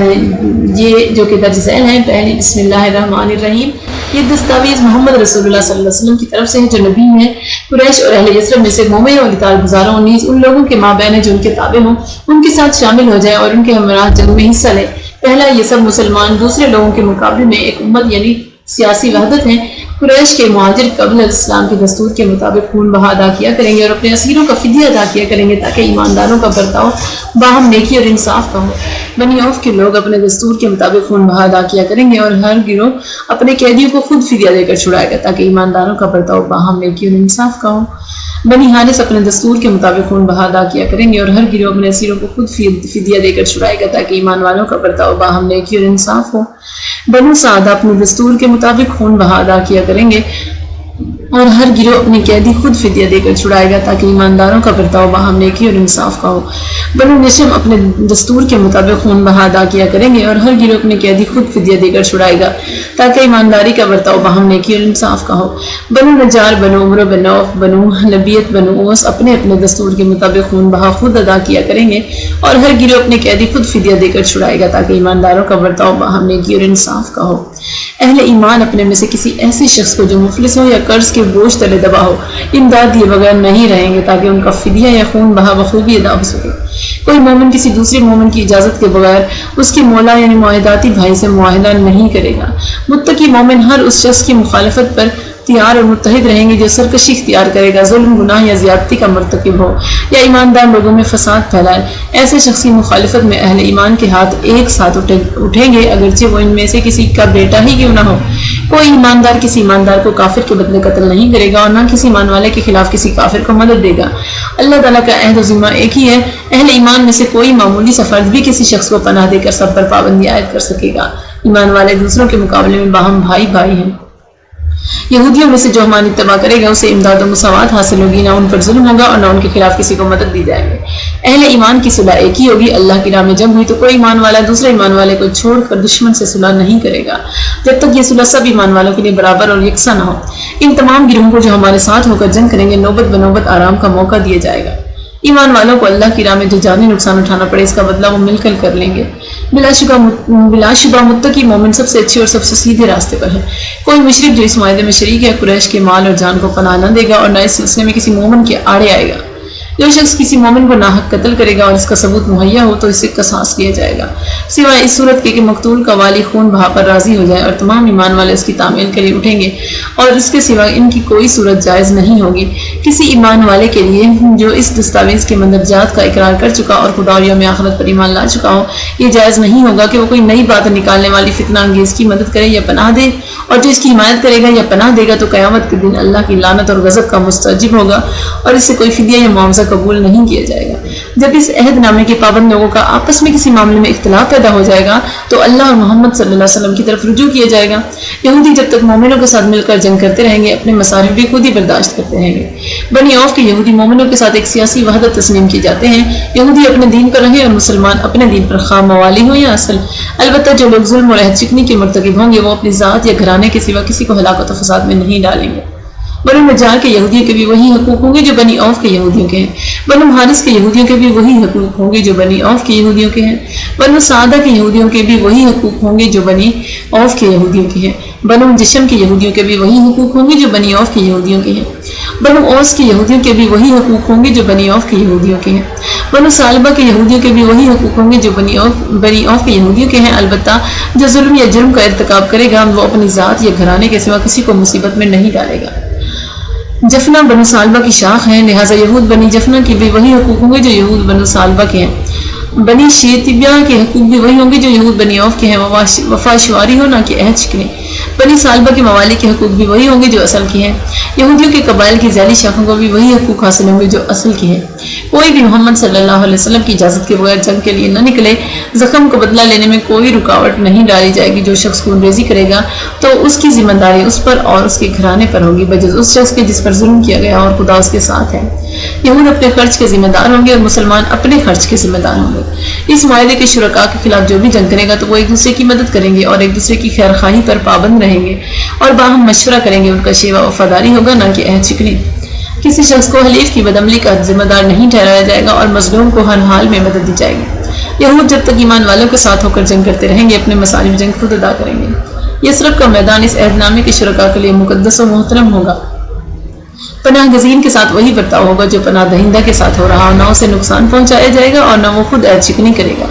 یہ جو کہ درج ذیل ہیں۔ پہلی، بسم اللہ الرحمن الرحیم، یہ دستاویز محمد رسول اللہ صلی اللہ علیہ وسلم کی طرف سے ہے جو نبی ہیں، قریش اور اہل یثرب میں سے مومن اور اطاعت گزاروں، نیز ان لوگوں کے مابین ہے جو ان کے تابع ہوں، ان کے ساتھ شامل ہو جائے اور ان کے ہمراہ جنگ میں حصہ لے۔ پہلا، یہ سب مسلمان دوسرے لوگوں کے مقابلے میں ایک امت یعنی سیاسی وحدت ہیں۔ قریش کے مہاجر قبل اسلام کے دستور کے مطابق خون بہا ادا کیا کریں گے اور اپنے اسیروں کا فدیہ ادا کیا کریں گے تاکہ ایمانداروں کا برتاؤ باہم نیکی اور انصاف کا ہو۔ بنی عوف کے لوگ اپنے دستور کے مطابق خون بہا ادا کیا کریں گے اور ہر گروہ اپنے قیدیوں کو خود فدیہ دے کر چھڑائے گا تاکہ ایمانداروں کا برتاؤ باہم نیکی اور انصاف کا ہو۔ بنی حارث اپنے دستور کے مطابق خون بہا ادا کیا کریں گے اور ہر گروہ اپنے اسیروں کو خود فدیہ دے کر چھڑائے گا تاکہ ایمان والوں کا برتاؤ باہم نیکی اور انصاف ہو۔ بنو سعدہ اپنے دستور کے مطابق خون بہا ادا کیا کریں گے اور ہر گروہ اپنے قیدی خود فدیہ دے کر چھڑائے گا تاکہ ایمانداروں کا برتاؤ باہم نیکی اور انصاف کا ہو۔ بنو نشم اپنے دستور کے مطابق خون بہا ادا کیا کریں گے اور ہر گروہ اپنے قیدی خود فدیہ دے کر چھڑائے گا تاکہ ایمانداری کا برتاؤ باہم نیکی اور انصاف کا ہو۔ بنو نجار، بنو عمرو بن عوف، بنو لبیت، بنو اوس اپنے اپنے دستور کے مطابق خون بہا خود ادا کیا کریں گے اور ہر گروہ اپنے قیدی خود فدیہ دے کر چھڑائے گا تاکہ ایمانداروں کا برتاؤ باہم نیکی اور انصاف کا ہو۔ اہل ایمان اپنے میں سے کسی ایسے شخص کو جو مفلس ہو یا قرض کے بوجھ تلے دبا ہو امداد دیے بغیر نہیں رہیں گے تاکہ ان کا فدیہ یا خون بہا بخوبی ادا ہو سکے۔ کوئی مومن کسی دوسرے مومن کی اجازت کے بغیر اس کے مولا یعنی معاہداتی بھائی سے معاہدہ نہیں کرے گا۔ متقی مومن ہر اس شخص کی مخالفت پر تیار اور متحد رہیں گے جو سرکشی اختیار کرے گا، ظلم، گناہ یا زیادتی کا مرتکب ہو یا ایماندار لوگوں میں فساد پھیلائے۔ ایسے شخص کی مخالفت میں اہل ایمان کے ہاتھ ایک ساتھ اٹھیں گے اگرچہ وہ ان میں سے کسی کا بیٹا ہی کیوں نہ ہو۔ کوئی ایماندار کسی ایماندار کو کافر کے بدلے قتل نہیں کرے گا اور نہ کسی ایمان والے کے خلاف کسی کافر کو مدد دے گا۔ اللہ تعالیٰ کا عہد و ذمہ ایک ہی ہے۔ اہل ایمان میں سے کوئی معمولی سا فرد بھی کسی شخص کو پناہ دے کر سب پر پابندی عائد کر سکے گا۔ ایمان والے دوسروں کے مقابلے میں باہم بھائی بھائی ہیں۔ یہودیوں میں سے جو ہماری اتباع کرے گا اسے امداد و مساوات حاصل ہوگی، نہ ان پر ظلم ہوگا اور نہ ان کے خلاف کسی کو مدد دی جائے گی۔ اہل ایمان کی صلح ایک ہی ہوگی۔ اللہ کی راہ میں جنگ ہوئی تو کوئی ایمان والا دوسرے ایمان والے کو چھوڑ کر دشمن سے صلح نہیں کرے گا جب تک یہ صلح سب ایمان والوں کے لیے برابر اور یکساں نہ ہو۔ ان تمام گروہوں کو جو ہمارے ساتھ ہو کر جنگ کریں گے نوبت بنوبت آرام کا موقع دیا جائے گا۔ ایمان والوں کو اللہ کی راہ میں جو جانی نقصان اٹھانا پڑے اس کا بدلہ وہ مل کر لیں گے۔ بلا شبہ متقی مومن سب سے اچھے اور سب سے سیدھے راستے پر ہے۔ کوئی مشرک جو اس معاہدے میں شریک ہے قریش کے مال اور جان کو پناہ نہ دے گا اور نہ اس سلسلے میں کسی مومن کے آڑے آئے گا۔ جو شخص کسی مومن کو ناحق قتل کرے گا اور اس کا ثبوت مہیا ہو تو اسے قصاص کیا جائے گا، سوائے اس صورت کے کہ مقتول کا والی خون بہا پر راضی ہو جائے اور تمام ایمان والے اس کی تعمیل کے لیے اٹھیں گے، اور اس کے سوا ان کی کوئی صورت جائز نہیں ہوگی۔ کسی ایمان والے کے لیے جو اس دستاویز کے مندرجات کا اقرار کر چکا اور خدا اور یوم آخرت پر ایمان لا چکا ہو، یہ جائز نہیں ہوگا کہ وہ کوئی نئی بات نکالنے والی فتنہ انگیز کی مدد کرے یا پناہ دے، اور جو اس کی حمایت کرے گا یا پناہ دے گا تو قیامت کے دن اللہ کی لعنت اور غضب کا مستوجب ہوگا اور اس سے کوئی فدیہ یا معاوضہ قبول نہیں کیا جائے گا۔ جب اس عہد نامے کے پابند لوگوں کا آپس میں کسی معاملے میں اختلاف پیدا ہو جائے گا تو اللہ اور محمد صلی اللہ علیہ وسلم کی طرف رجوع کیا جائے گا۔ یہودی جب تک مومنوں کے ساتھ مل کر جنگ کرتے رہیں گے اپنے مصارف بھی خود ہی برداشت کرتے رہیں گے۔ بنی عوف کے یہودی مومنوں کے ساتھ ایک سیاسی وحدت تسلیم کی جاتے ہیں۔ یہودی اپنے دین پر رہیں اور مسلمان اپنے دین پر خواہ موالی ہو یا اصل۔ البتہ جو لوگ ظلم اور عہد چکنی کے مرتکب ہوں گے وہ اپنی ذات یا گھرانے کے سوا کسی کو ہلاکت و فساد میں نہیں ڈالیں گے۔ بنو نجار کے یہودیوں کے بھی وہی حقوق ہوں گے جو بنی عوف کے یہودیوں کے ہیں۔ بنو حارث کے یہودیوں کے بھی وہی حقوق ہوں گے جو بنی عوف کے یہودیوں کے ہیں۔ بنو سعدہ کے یہودیوں کے بھی وہی حقوق ہوں گے جو بنی عوف کے یہودیوں کے ہیں۔ بنو جشم کے یہودیوں کے بھی وہی حقوق ہوں گے جو بنی عوف کے یہودیوں کے ہیں۔ بنو اوس کے یہودیوں کے بھی وہی حقوق ہوں گے جو بنی عوف کے یہودیوں کے ہیں۔ بنو سالبہ کے یہودیوں کے بھی وہی حقوق ہوں گے جو بنی عوف کے یہودیوں کے ہیں، البتہ جو ظلم یا جرم کا ارتکاب کرے گا وہ اپنی ذات یا گھرانے کے سوا کسی کو مصیبت میں نہیں ڈالے گا۔ جفنا بنو سالبہ کی شاخ ہیں، لہٰذا یہود بنی جفنا کی بھی وہی حقوق ہوں گے جو یہود بنو سالبہ کے ہیں۔ بنی شیتبیہ کے حقوق بھی وہی ہوں گے جو یہود بنی عوف کے ہیں، وفا شواری ہو نہ کہ عہد شکنی۔ بنی سالبہ کے موالی کے حقوق بھی وہی ہوں گے جو اصل کے ہیں۔ یہودیوں کے قبائل کی ذیلی شاخوں کو بھی وہی حقوق حاصل ہوں گے جو اصل کے ہیں۔ کوئی بھی محمد صلی اللہ علیہ وسلم کی اجازت کے بغیر جنگ کے لیے نہ نکلے، زخم کو بدلہ لینے میں کوئی رکاوٹ نہیں ڈالی جائے گی۔ جو شخص خون ریزی کرے گا تو اس کی ذمہ داری اس پر اور اس کے گھرانے پر ہوگی بجز اس شخص کے جس پر ظلم کیا گیا اور خدا اس کے ساتھ ہے۔ یہود اپنے خرچ کے ذمہ دار ہوں گے اور مسلمان اپنے خرچ کے ذمہ دار ہوں گے۔ اس معاہدے کے شرکاء کے خلاف جو بھی جنگ کرے گا تو وہ ایک دوسرے کی مدد کریں گے اور ایک دوسرے کی خیر خواہی پر پابند پابند رہیں گے اور باہم مشورہ کریں گے. ان کا شیوا وفاداری ہوگا نہ کہ عہد شکنی. کسی شخص کو حلیف کی بدعملی کا ذمہ دار نہیں ٹھہرایا جائے گا اور مظلوم کو ہر حال میں مدد دی جائے گی. یہود جب تک ایمان والوں کے ساتھ ہو کر جنگ کرتے رہیں گے اپنے مصالح جنگ خود ادا کریں گے. یثرب کا میدان اس عہد نامے کے شرکاء کے لیے مقدس و محترم ہوگا. پناہ گزین کے ساتھ وہی برتاؤ ہوگا جو پناہ دہندہ کے ساتھ ہو رہا، نہ اسے نقصان پہنچایا جائے گا اور نہ وہ خود عہد شکنی کرے گا.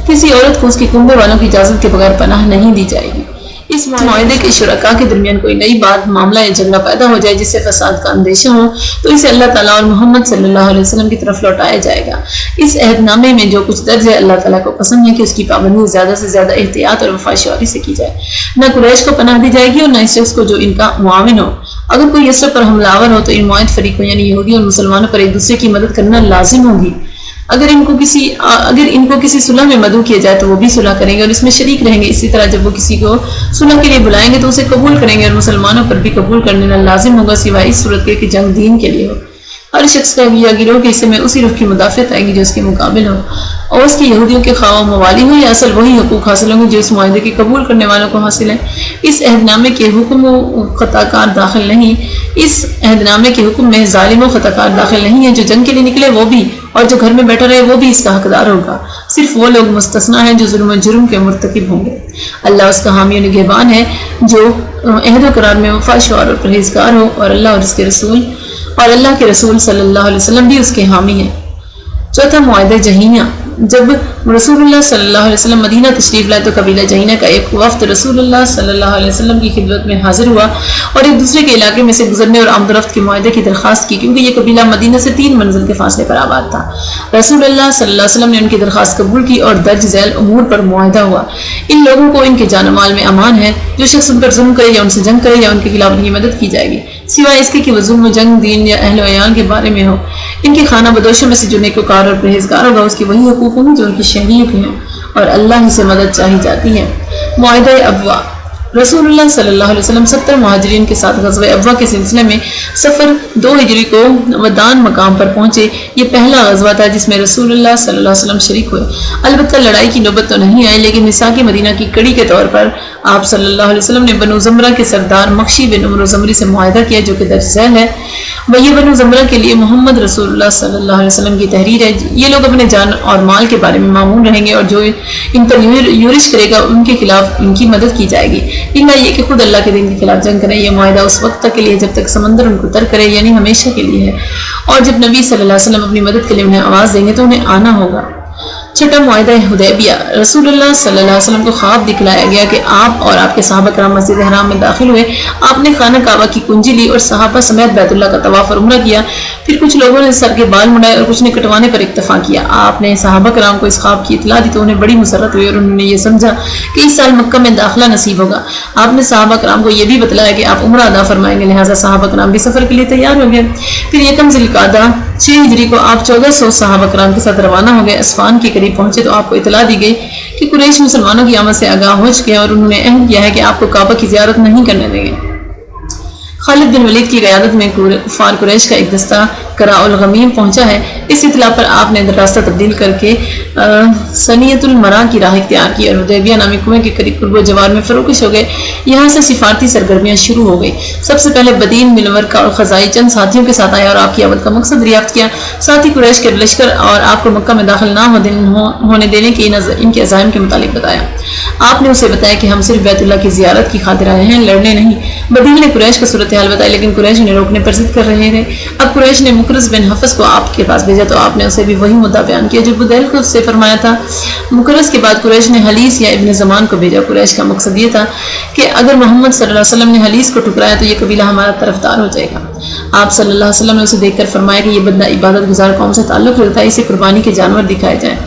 کسی عورت کو اس کے کنبے والوں کی اجازت کے بغیر پناہ نہیں دی جائے گی. اس معاہدے کے شرکاء کے درمیان کوئی نئی بات، معاملہ یا جھگڑا پیدا ہو جائے جس سے فساد کا اندیشہ ہو تو اسے اللہ تعالیٰ اور محمد صلی اللہ علیہ وسلم کی طرف لوٹایا جائے گا. اس عہد نامے میں جو کچھ درج ہے اللہ تعالیٰ کو پسند ہے کہ اس کی پابندی زیادہ سے زیادہ احتیاط اور وفا شعوری سے کی جائے. نہ قریش کو پناہ دی جائے گی اور نہ اس شخص کو جو ان کا معاون ہو. اگر کوئی یثرب پر حملہ آور ہو تو ان معاہد فریقوں یعنی یہودیوں اور مسلمانوں پر ایک دوسرے کی مدد کرنا لازم ہوگی. اگر ان کو کسی صلح میں مدعو کیا جائے تو وہ بھی صلح کریں گے اور اس میں شریک رہیں گے. اسی طرح جب وہ کسی کو صلح کے لیے بلائیں گے تو اسے قبول کریں گے اور مسلمانوں پر بھی قبول کرنا لازم ہوگا سوائے اس صورت کے کہ جنگ دین کے لیے ہو. ہر شخص کا یا گروہ کے حصے میں اسی رخ کی مدافعت آئے گی جو اس کے مقابل ہو اور اس کی یہودیوں کے خواہ موالی ہو یا اصل وہی حقوق حاصل ہوں گے جو اس معاہدے کے قبول کرنے والوں کو حاصل ہیں. اس عہد نامے کے حکم و خطا کار داخل نہیں اس عہد نامے کے حکم میں ظالم و خطا کار داخل نہیں ہے. جو جنگ کے لیے نکلے وہ بھی اور جو گھر میں بیٹھا رہے وہ بھی اس کا حقدار ہوگا. صرف وہ لوگ مستثنیٰ ہیں جو ظلم و جرم کے مرتکب ہوں گے. اللہ اس کا حامی و نگہبان ہے جو عہد و قرار میں وفا شعار اور پرہیزگار ہو اور اللہ کے رسول صلی اللہ علیہ وسلم بھی اس کے حامی ہیں. چوتھا معاہدہ جہینہ. جب رسول اللہ صلی اللہ علیہ وسلم مدینہ تشریف لائے تو قبیلہ جہینہ کا ایک وفد رسول اللہ صلی اللہ علیہ وسلم کی خدمت میں حاضر ہوا اور ایک دوسرے کے علاقے میں سے گزرنے اور آمد و رفت کے معاہدے کی درخواست کی کیونکہ یہ قبیلہ مدینہ سے 3 منزل کے فاصلے پر آباد تھا. رسول اللہ صلی اللہ علیہ وسلم نے ان کی درخواست قبول کی اور درج ذیل امور پر معاہدہ ہوا. ان لوگوں کو ان کے جان و مال میں امان ہے. جو شخص ان پر ظلم کرے یا ان سے جنگ کرے یا ان کے خلاف ان کی مدد کی جائے گی سوائے اس کے کہ وہ ظلم و جنگ دین یا اہل و عیال کے بارے میں ہو. ان کے خانہ بدوشوں میں سے جو نیکوکار اور پرہیزگار ہوگا اس کے وہی حقوق ہوں گے جو ان کی شہریت ہیں اور اللہ ہی سے مدد چاہی جاتی ہے. معاہدہ ابوا. رسول اللہ صلی اللہ علیہ وسلم 70 مہاجرین کے ساتھ غزوہ ابوا کے سلسلے میں سفر 2 ہجری کو ودان مقام پر پہنچے. یہ پہلا غزوہ تھا جس میں رسول اللہ صلی اللہ علیہ وسلم شریک ہوئے. البتہ لڑائی کی نوبت تو نہیں آئی لیکن نساء مدینہ کی کڑی کے طور پر آپ صلی اللہ علیہ وسلم نے بنو زمرہ کے سردار مخشی بن عمرو زمری سے معاہدہ کیا جو کہ درج ذیل ہے. یہ بنو زمرہ کے لیے محمد رسول اللہ صلی اللہ علیہ وسلم کی تحریر ہے. یہ لوگ اپنے جان اور مال کے بارے میں معمول رہیں گے اور جو ان پر یورش کرے گا ان کے خلاف ان کی مدد کی جائے گی الا یہ کہ خود اللہ کے دین کے خلاف جنگ کریں. یہ معاہدہ اس وقت تک کے لیے جب تک سمندر ان کو ترک کرے یعنی ہمیشہ کے لیے ہے اور جب نبی صلی اللہ علیہ وسلم اپنی مدد کے لیے انہیں آواز دیں گے تو انہیں آنا ہوگا. چھٹا معاہدہ حدیبیہ. رسول اللہ صلی اللہ علیہ وسلم کو خواب دکھلایا گیا کہ آپ اور آپ کے صحابہ کرام مسجد حرام میں داخل ہوئے. آپ نے خانہ کعبہ کی کنجی لی اور صحابہ سمیت بیت اللہ کا طواف اور عمرہ کیا. پھر کچھ لوگوں نے سر کے بال مڑائے اور کچھ نے کٹوانے پر اکتفا کیا. آپ نے صحابہ کرام کو اس خواب کی اطلاع دی تو انہیں بڑی مسرت ہوئی اور انہوں نے یہ سمجھا کہ اس سال مکہ میں داخلہ نصیب ہوگا. آپ نے صحابہ کرام کو یہ بھی بتلایا کہ آپ عمرہ ادا فرمائیں گے لہٰذا صحابہ کرام بھی سفر کے لیے تیار ہو گئے. پھر یکم ذی القعدہ 6 ہجری کو آپ 1400 صحابہ کرام کے ساتھ روانہ ہو گئے. اسفان کے قریب پہنچے تو آپ کو اطلاع دی گئی کہ قریش مسلمانوں کی آمد سے آگاہ ہو چکے ہیں اور انہوں نے عہد کیا ہے کہ آپ کو کعبہ کی زیارت نہیں کرنے دیں گے. خالد بن ولید کی قیادت میں کفار قریش کا ایک دستہ قراء الغمیم پہنچا ہے. اس اطلاع پر آپ نے راستہ تبدیل کر کے سنیت المرا کی راہ اختیار کی اور حدیبیہ نامی کنویں کے قریب قرب و جوار میں فروکش ہو گئے. یہاں سے سفارتی سرگرمیاں شروع ہو گئی. سب سے پہلے بدین بن ورقہ اور خزائی چند ساتھیوں کے ساتھ آیا اور آپ کی آمد کا مقصد دریافت کیا. ساتھ ہی قریش کے لشکر اور آپ کو مکہ میں داخل نہ ہونے دینے کے ان کے عزائم کے متعلق بتایا. آپ نے اسے بتایا کہ ہم صرف بیت اللہ کی زیارت کی خاطر آئے ہیں لڑنے نہیں. بدین نے قریش کا صورتحال بتائی لیکن قریش انہیں روکنے پر ضد کر رہے تھے. اب قریش نے مکرز بن حفص کو آپ کے پاس بھیجا تو آپ نے اسے بھی وہی مدعا بیان کیا جو بدیل کو اس سے فرمایا تھا. مکرز کے بعد قریش نے حلیس یا ابن زمان کو بھیجا. قریش کا مقصد یہ تھا کہ اگر محمد صلی اللہ علیہ وسلم نے حلیس کو ٹکرایا تو یہ قبیلہ ہمارا طرفدار ہو جائے گا. آپ صلی اللہ علیہ وسلم نے اسے دیکھ کر فرمایا کہ یہ بندہ عبادت گزار قوم سے تعلق رکھتا ہے, اسے قربانی کے جانور دکھائے جائیں.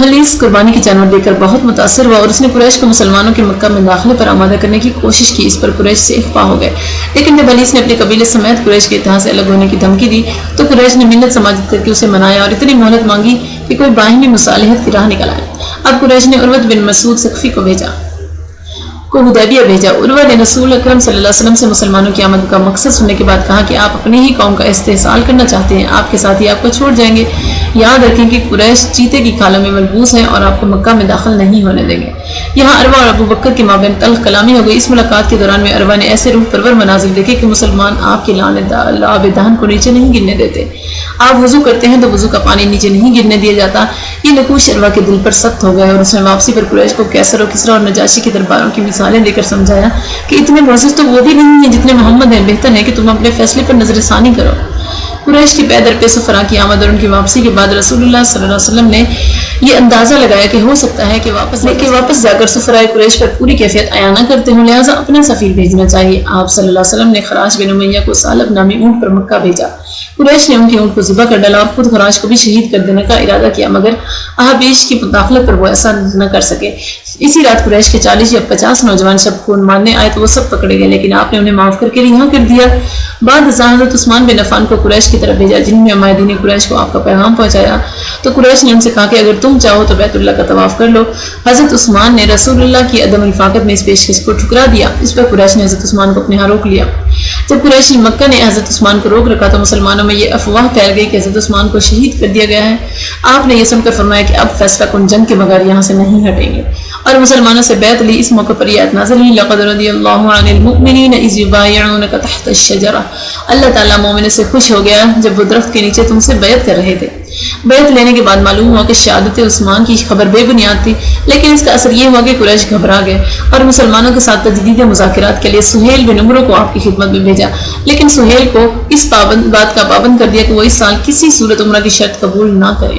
حلیس قربانی کے جانور دیکھ کر بہت متاثر ہوا اور اس نے قریش کو مسلمانوں کے مکہ میں داخلے پر آمادہ کرنے کی کوشش کی. اس پر قریش سے اخفا ہو گئے لیکن جب حلیس نے اپنے قبیلے سمیت قریش کے اتحاد سے الگ ہونے کی دھمکی دی تو قریش نے منت سماجت کر کے اسے منایا اور اتنی مہلت مانگی کہ کوئی باہمی مصالحت کی راہ نکل آئے. اب قریش نے عروت بن مسعود ثقفی کو حدیبیہ بھیجا. عروہ نے رسول اکرم صلی اللہ علیہ وسلم سے مسلمانوں کی آمد کا مقصد سننے کے بعد کہا کہ آپ اپنے ہی قوم کا استحصال کرنا چاہتے ہیں, آپ کے ساتھ ہی آپ کو چھوڑ جائیں گے. یاد رکھیں کہ قریش چیتے کی کھالوں میں ملبوس ہیں اور آپ کو مکہ میں داخل نہیں ہونے دیں گے۔ یہاں عروہ اور ابو بکر کے مابین تلخ کلامی ہو گئی۔ اس ملاقات کے دوران میں عروہ نے ایسے روح پرور مناظر دیکھے کہ مسلمان آپ کے لعاب دہن کو نیچے نہیں گرنے دیتے۔ آپ وضو کرتے ہیں تو وضو کا پانی نیچے نہیں گرنے دیا جاتا۔ یہ نقوش عروہ کے دل پر سخت ہو گئے اور اس میں واپسی پر قریش کو کیسر و کسریٰ اور نجاشی کے درباروں کی مثالیں دے کر سمجھایا کہ اتنے معزز تو وہ بھی نہیں ہیں جتنے محمد ہیں، بہتر ہے کہ تم اپنے فیصلے پر نظر ثانی کرو۔ قریش کی پے در پے سفراء کی آمد اور ان کی واپسی کے بعد رسول اللہ صلی اللہ علیہ وسلم نے یہ اندازہ لگایا کہ ہو سکتا ہے کہ واپس جا کر سفراء قریش پر پوری کیفیت عیاں نہ کرتے ہوں، لہٰذا اپنا سفیر بھیجنا چاہیے۔ آپ صلی اللہ علیہ وسلم نے خراش بن امیہ کو ثعلب نامی اونٹ پر مکہ بھیجا۔ قریش نے ان کے اونٹ کو ذبح کر ڈالا اور خود خراش کو بھی شہید کر دینے کا ارادہ کیا، مگر احابیش کی مداخلت پر وہ ایسا نہ کر سکے۔ اسی رات قریش کے 40 یا 50 نوجوان شب خون مارنے آئے تو وہ سب پکڑے گئے، لیکن آپ نے انہیں معاف کر کے رہا کر دیا۔ بعد ازاں حضرت عثمان بن عفان کو قریش کی طرف بھیجا، جن میں عمائدین قریش کو آپ کا پیغام پہنچایا تو قریش نے ان سے کہا کہ اگر تم چاہو تو بیت اللہ کا طواف کر لو۔ حضرت عثمان نے رسول اللہ کی عدم رفاقت میں اس پیشکش کو ٹھکرا دیا۔ اس پر قریش نے حضرت عثمان کو اپنے ہاں روک لیا۔ جب قریشی مکہ نے حضرت عثمان کو روک رکھا تو مسلمانوں میں یہ افواہ پھیل گئی کہ حضرت عثمان کو شہید کر دیا گیا ہے۔ آپ نے یہ سن کر فرمایا کہ اب فیصلہ کن جنگ کے بغیر یہاں سے نہیں ہٹیں گے، اور مسلمانوں سے بیعت لی۔ اس موقع پر یہ آیت نازل ہوئی، لقد رضی اللہ عن المؤمنین اذ یبایعونک تحت الشجرہ۔ اللہ تعالیٰ مومنوں سے خوش ہو گیا جب وہ درخت کے نیچے تم سے بیعت کر رہے تھے۔ بیعت لینے کے بعد معلوم ہوا کہ شہادت عثمان کی خبر بے بنیاد تھی، لیکن اس کا اثر یہ ہوا کہ قریش گھبرا گئے اور مسلمانوں کے ساتھ تجدید مذاکرات کے لیے سہیل بن عمرو کو آپ کی خدمت میں بھیجا، لیکن سہیل کو اس بات کا پابند کر دیا کہ وہ اس سال کسی صورت عمرہ کی شرط قبول نہ کرے۔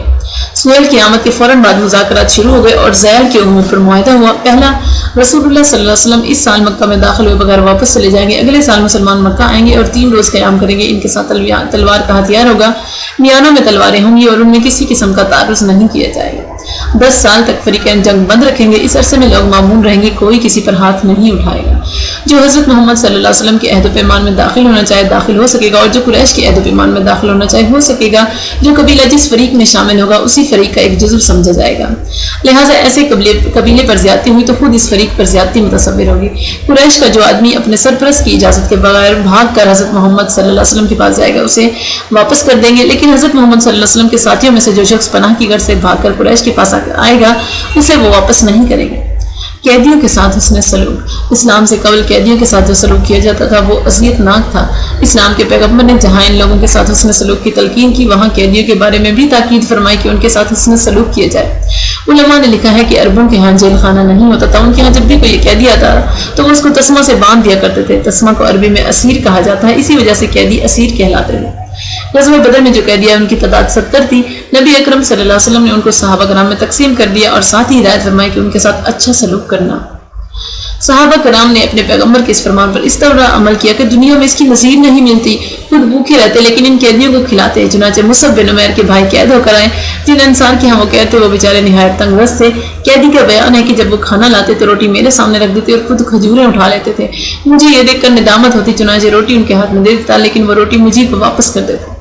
سہیل کی آمد کے فوراً بعد مذاکرات شروع ہو گئے اور زیر کے امور پر معاہدہ ہوا۔ پہلا، رسول اللہ صلی اللہ علیہ وسلم اس سال مکہ میں داخل ہوئے بغیر واپس چلے جائیں گے۔ اگلے سال مسلمان مکہ آئیں گے اور 3 روز قیام کریں گے۔ ان کے ساتھ تلوار کا ہتھیار ہوگا، میانوں میں تلواریں ہوں گی اور ان میں کسی قسم کا تعرض نہیں کیا جائے گا۔ 10 سال تک فریقین جنگ بند رکھیں گے۔ اس عرصے میں لوگ معمون رہیں گے، کوئی کسی پر ہاتھ نہیں اٹھائے گا۔ جو حضرت محمد صلی اللہ علیہ وسلم کے عہد و پیمان میں داخل ہونا چاہے داخل ہو سکے گا، اور جو قریش کے عہد و پیمان میں داخل ہونا چاہے ہو سکے گا۔ جو قبیلہ جس فریق میں شامل ہوگا اسی فریق کا ایک جزو سمجھا جائے گا، لہٰذا ایسے قبیلے پر زیادتی ہوئی تو خود اس فریق پر زیادتی متصور ہوگی۔ قریش کا جو آدمی اپنے سرپرست کی اجازت کے بغیر بھاگ کر حضرت محمد صلی اللہ علیہ وسلم کے پاس جائے گا اسے واپس کر دیں گے، لیکن حضرت محمد صلی اللہ علیہ وسلم کے ساتھیوں میں سے جو شخص پناہ کی غرض سے بھاگ کر قریش کے پاس آئے گا اسے وہ واپس نہیں کریں گے۔ قیدیوں کے ساتھ حسن سلوک۔ اسلام سے قبل قیدیوں کے ساتھ جو سلوک کیا جاتا تھا وہ اذیت ناک تھا۔ اسلام کے پیغمبر نے جہاں ان لوگوں کے ساتھ حسن سلوک کی تلقین کی وہاں قیدیوں کے بارے میں بھی تاکید فرمائی کہ ان کے ساتھ حسن سلوک کیا جائے۔ علماء نے لکھا ہے کہ عربوں کے ہاں جیل خانہ نہیں ہوتا تھا، ان کے ہاں جب بھی کوئی قیدی آتا تو وہ اس کو تسمہ سے باندھ دیا کرتے تھے۔ تسمہ کو عربی میں اسیر کہا جاتا ہے، اسی وجہ سے قیدی اسیر کہلاتے تھے۔ غزوہ بدر میں جو قیدی ان کی تعداد 70 تھی، نبی اکرم صلی اللہ علیہ وسلم نے ان کو صحابہ کرام میں تقسیم کر دیا اور ساتھ ہی ہدایت فرمائی کہ ان کے ساتھ اچھا سلوک کرنا۔ صحابہ کرام نے اپنے پیغمبر کے اس فرمان پر اس طرح عمل کیا کہ دنیا میں اس کی نظیر نہیں ملتی۔ خود بھوکے رہتے لیکن ان قیدیوں کو کھلاتے۔ چنانچہ مصعب بن عمیر کے بھائی قید ہو کر آئے، جن انصار کے ہاں وہ قید تھے وہ بیچارے نہایت تنگ دست تھے۔ قیدی کا بیان ہے کہ جب وہ کھانا لاتے تو روٹی میرے سامنے رکھ دیتے اور خود کھجوریں اٹھا لیتے تھے۔ مجھے یہ دیکھ کر ندامت ہوتی، چنانچہ روٹی ان کے ہاتھ میں دے دیتا، لیکن وہ روٹی مجھے کو واپس کر دیتے۔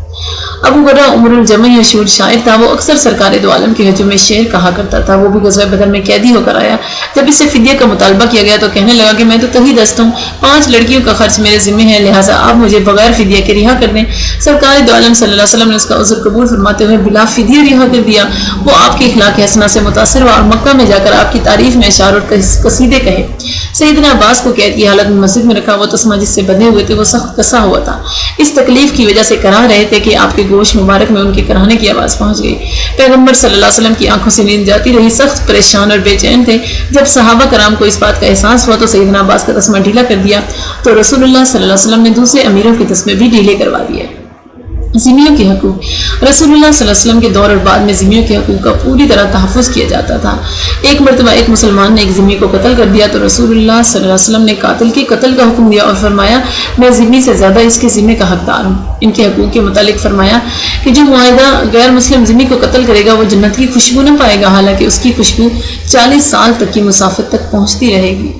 ابو برہ عمر الجمع مشہور شاعر تھا، وہ اکثر سرکار دو عالم کے ہجوم میں شعر کہا کرتا تھا۔ وہ بھی غزوہ بدر میں قیدی ہو کر آیا۔ جب اس سے فدیہ کا مطالبہ کیا گیا تو کہنے لگا کہ میں تو تہی دست ہوں، 5 لڑکیوں کا خرچ میرے ذمہ ہے، لہٰذا آپ مجھے بغیر فدیہ کے رہا کر دیں۔ سرکار دو عالم صلی اللہ علیہ وسلم نے اس کا عذر قبول فرماتے ہوئے بلا فدیہ رہا کر دیا۔ وہ آپ کے اخلاق حسنہ سے متاثر ہوا اور مکہ میں جا کر آپ کی تعریف میں اشعار اور قصیدے کہے۔ سیدنا عباس کو قید کی حالت میں مسجد میں رکھا، وہ تسمہ جس سے بندھے ہوئے تھے وہ سخت کسا ہوا تھا۔ اس تکلیف کی وجہ سے کراہ رہے تھے کہ آپ کے گوشت مبارک میں ان کے کراہنے کی آواز پہنچ گئی۔ پیغمبر صلی اللہ علیہ وسلم کی آنکھوں سے نیند جاتی رہی، سخت پریشان اور بے چین تھے۔ جب صحابہ کرام کو اس بات کا احساس ہوا تو سیدنا عباس کا تسمہ ڈھیلا کر دیا تو رسول اللہ صلی اللہ علیہ وسلم نے دوسرے امیروں کے تسمے بھی ڈھیلے کروا دیے۔ ذمیوں کے حقوق۔ رسول اللہ صلی اللہ علیہ وسلم کے دور اور بعد میں ذمیوں کے حقوق کا پوری طرح تحفظ کیا جاتا تھا۔ ایک مرتبہ ایک مسلمان نے ایک ذمی کو قتل کر دیا تو رسول اللہ صلی اللہ علیہ وسلم نے قاتل کے قتل کا حکم دیا اور فرمایا میں ذمی سے زیادہ اس کے ذمے کا حقدار ہوں۔ ان کے حقوق کے متعلق فرمایا کہ جو معاہدہ غیر مسلم ذمی کو قتل کرے گا وہ جنت کی خوشبو نہ پائے گا، حالانکہ اس کی خوشبو 40 سال تک کی مسافت تک پہنچتی رہے گی۔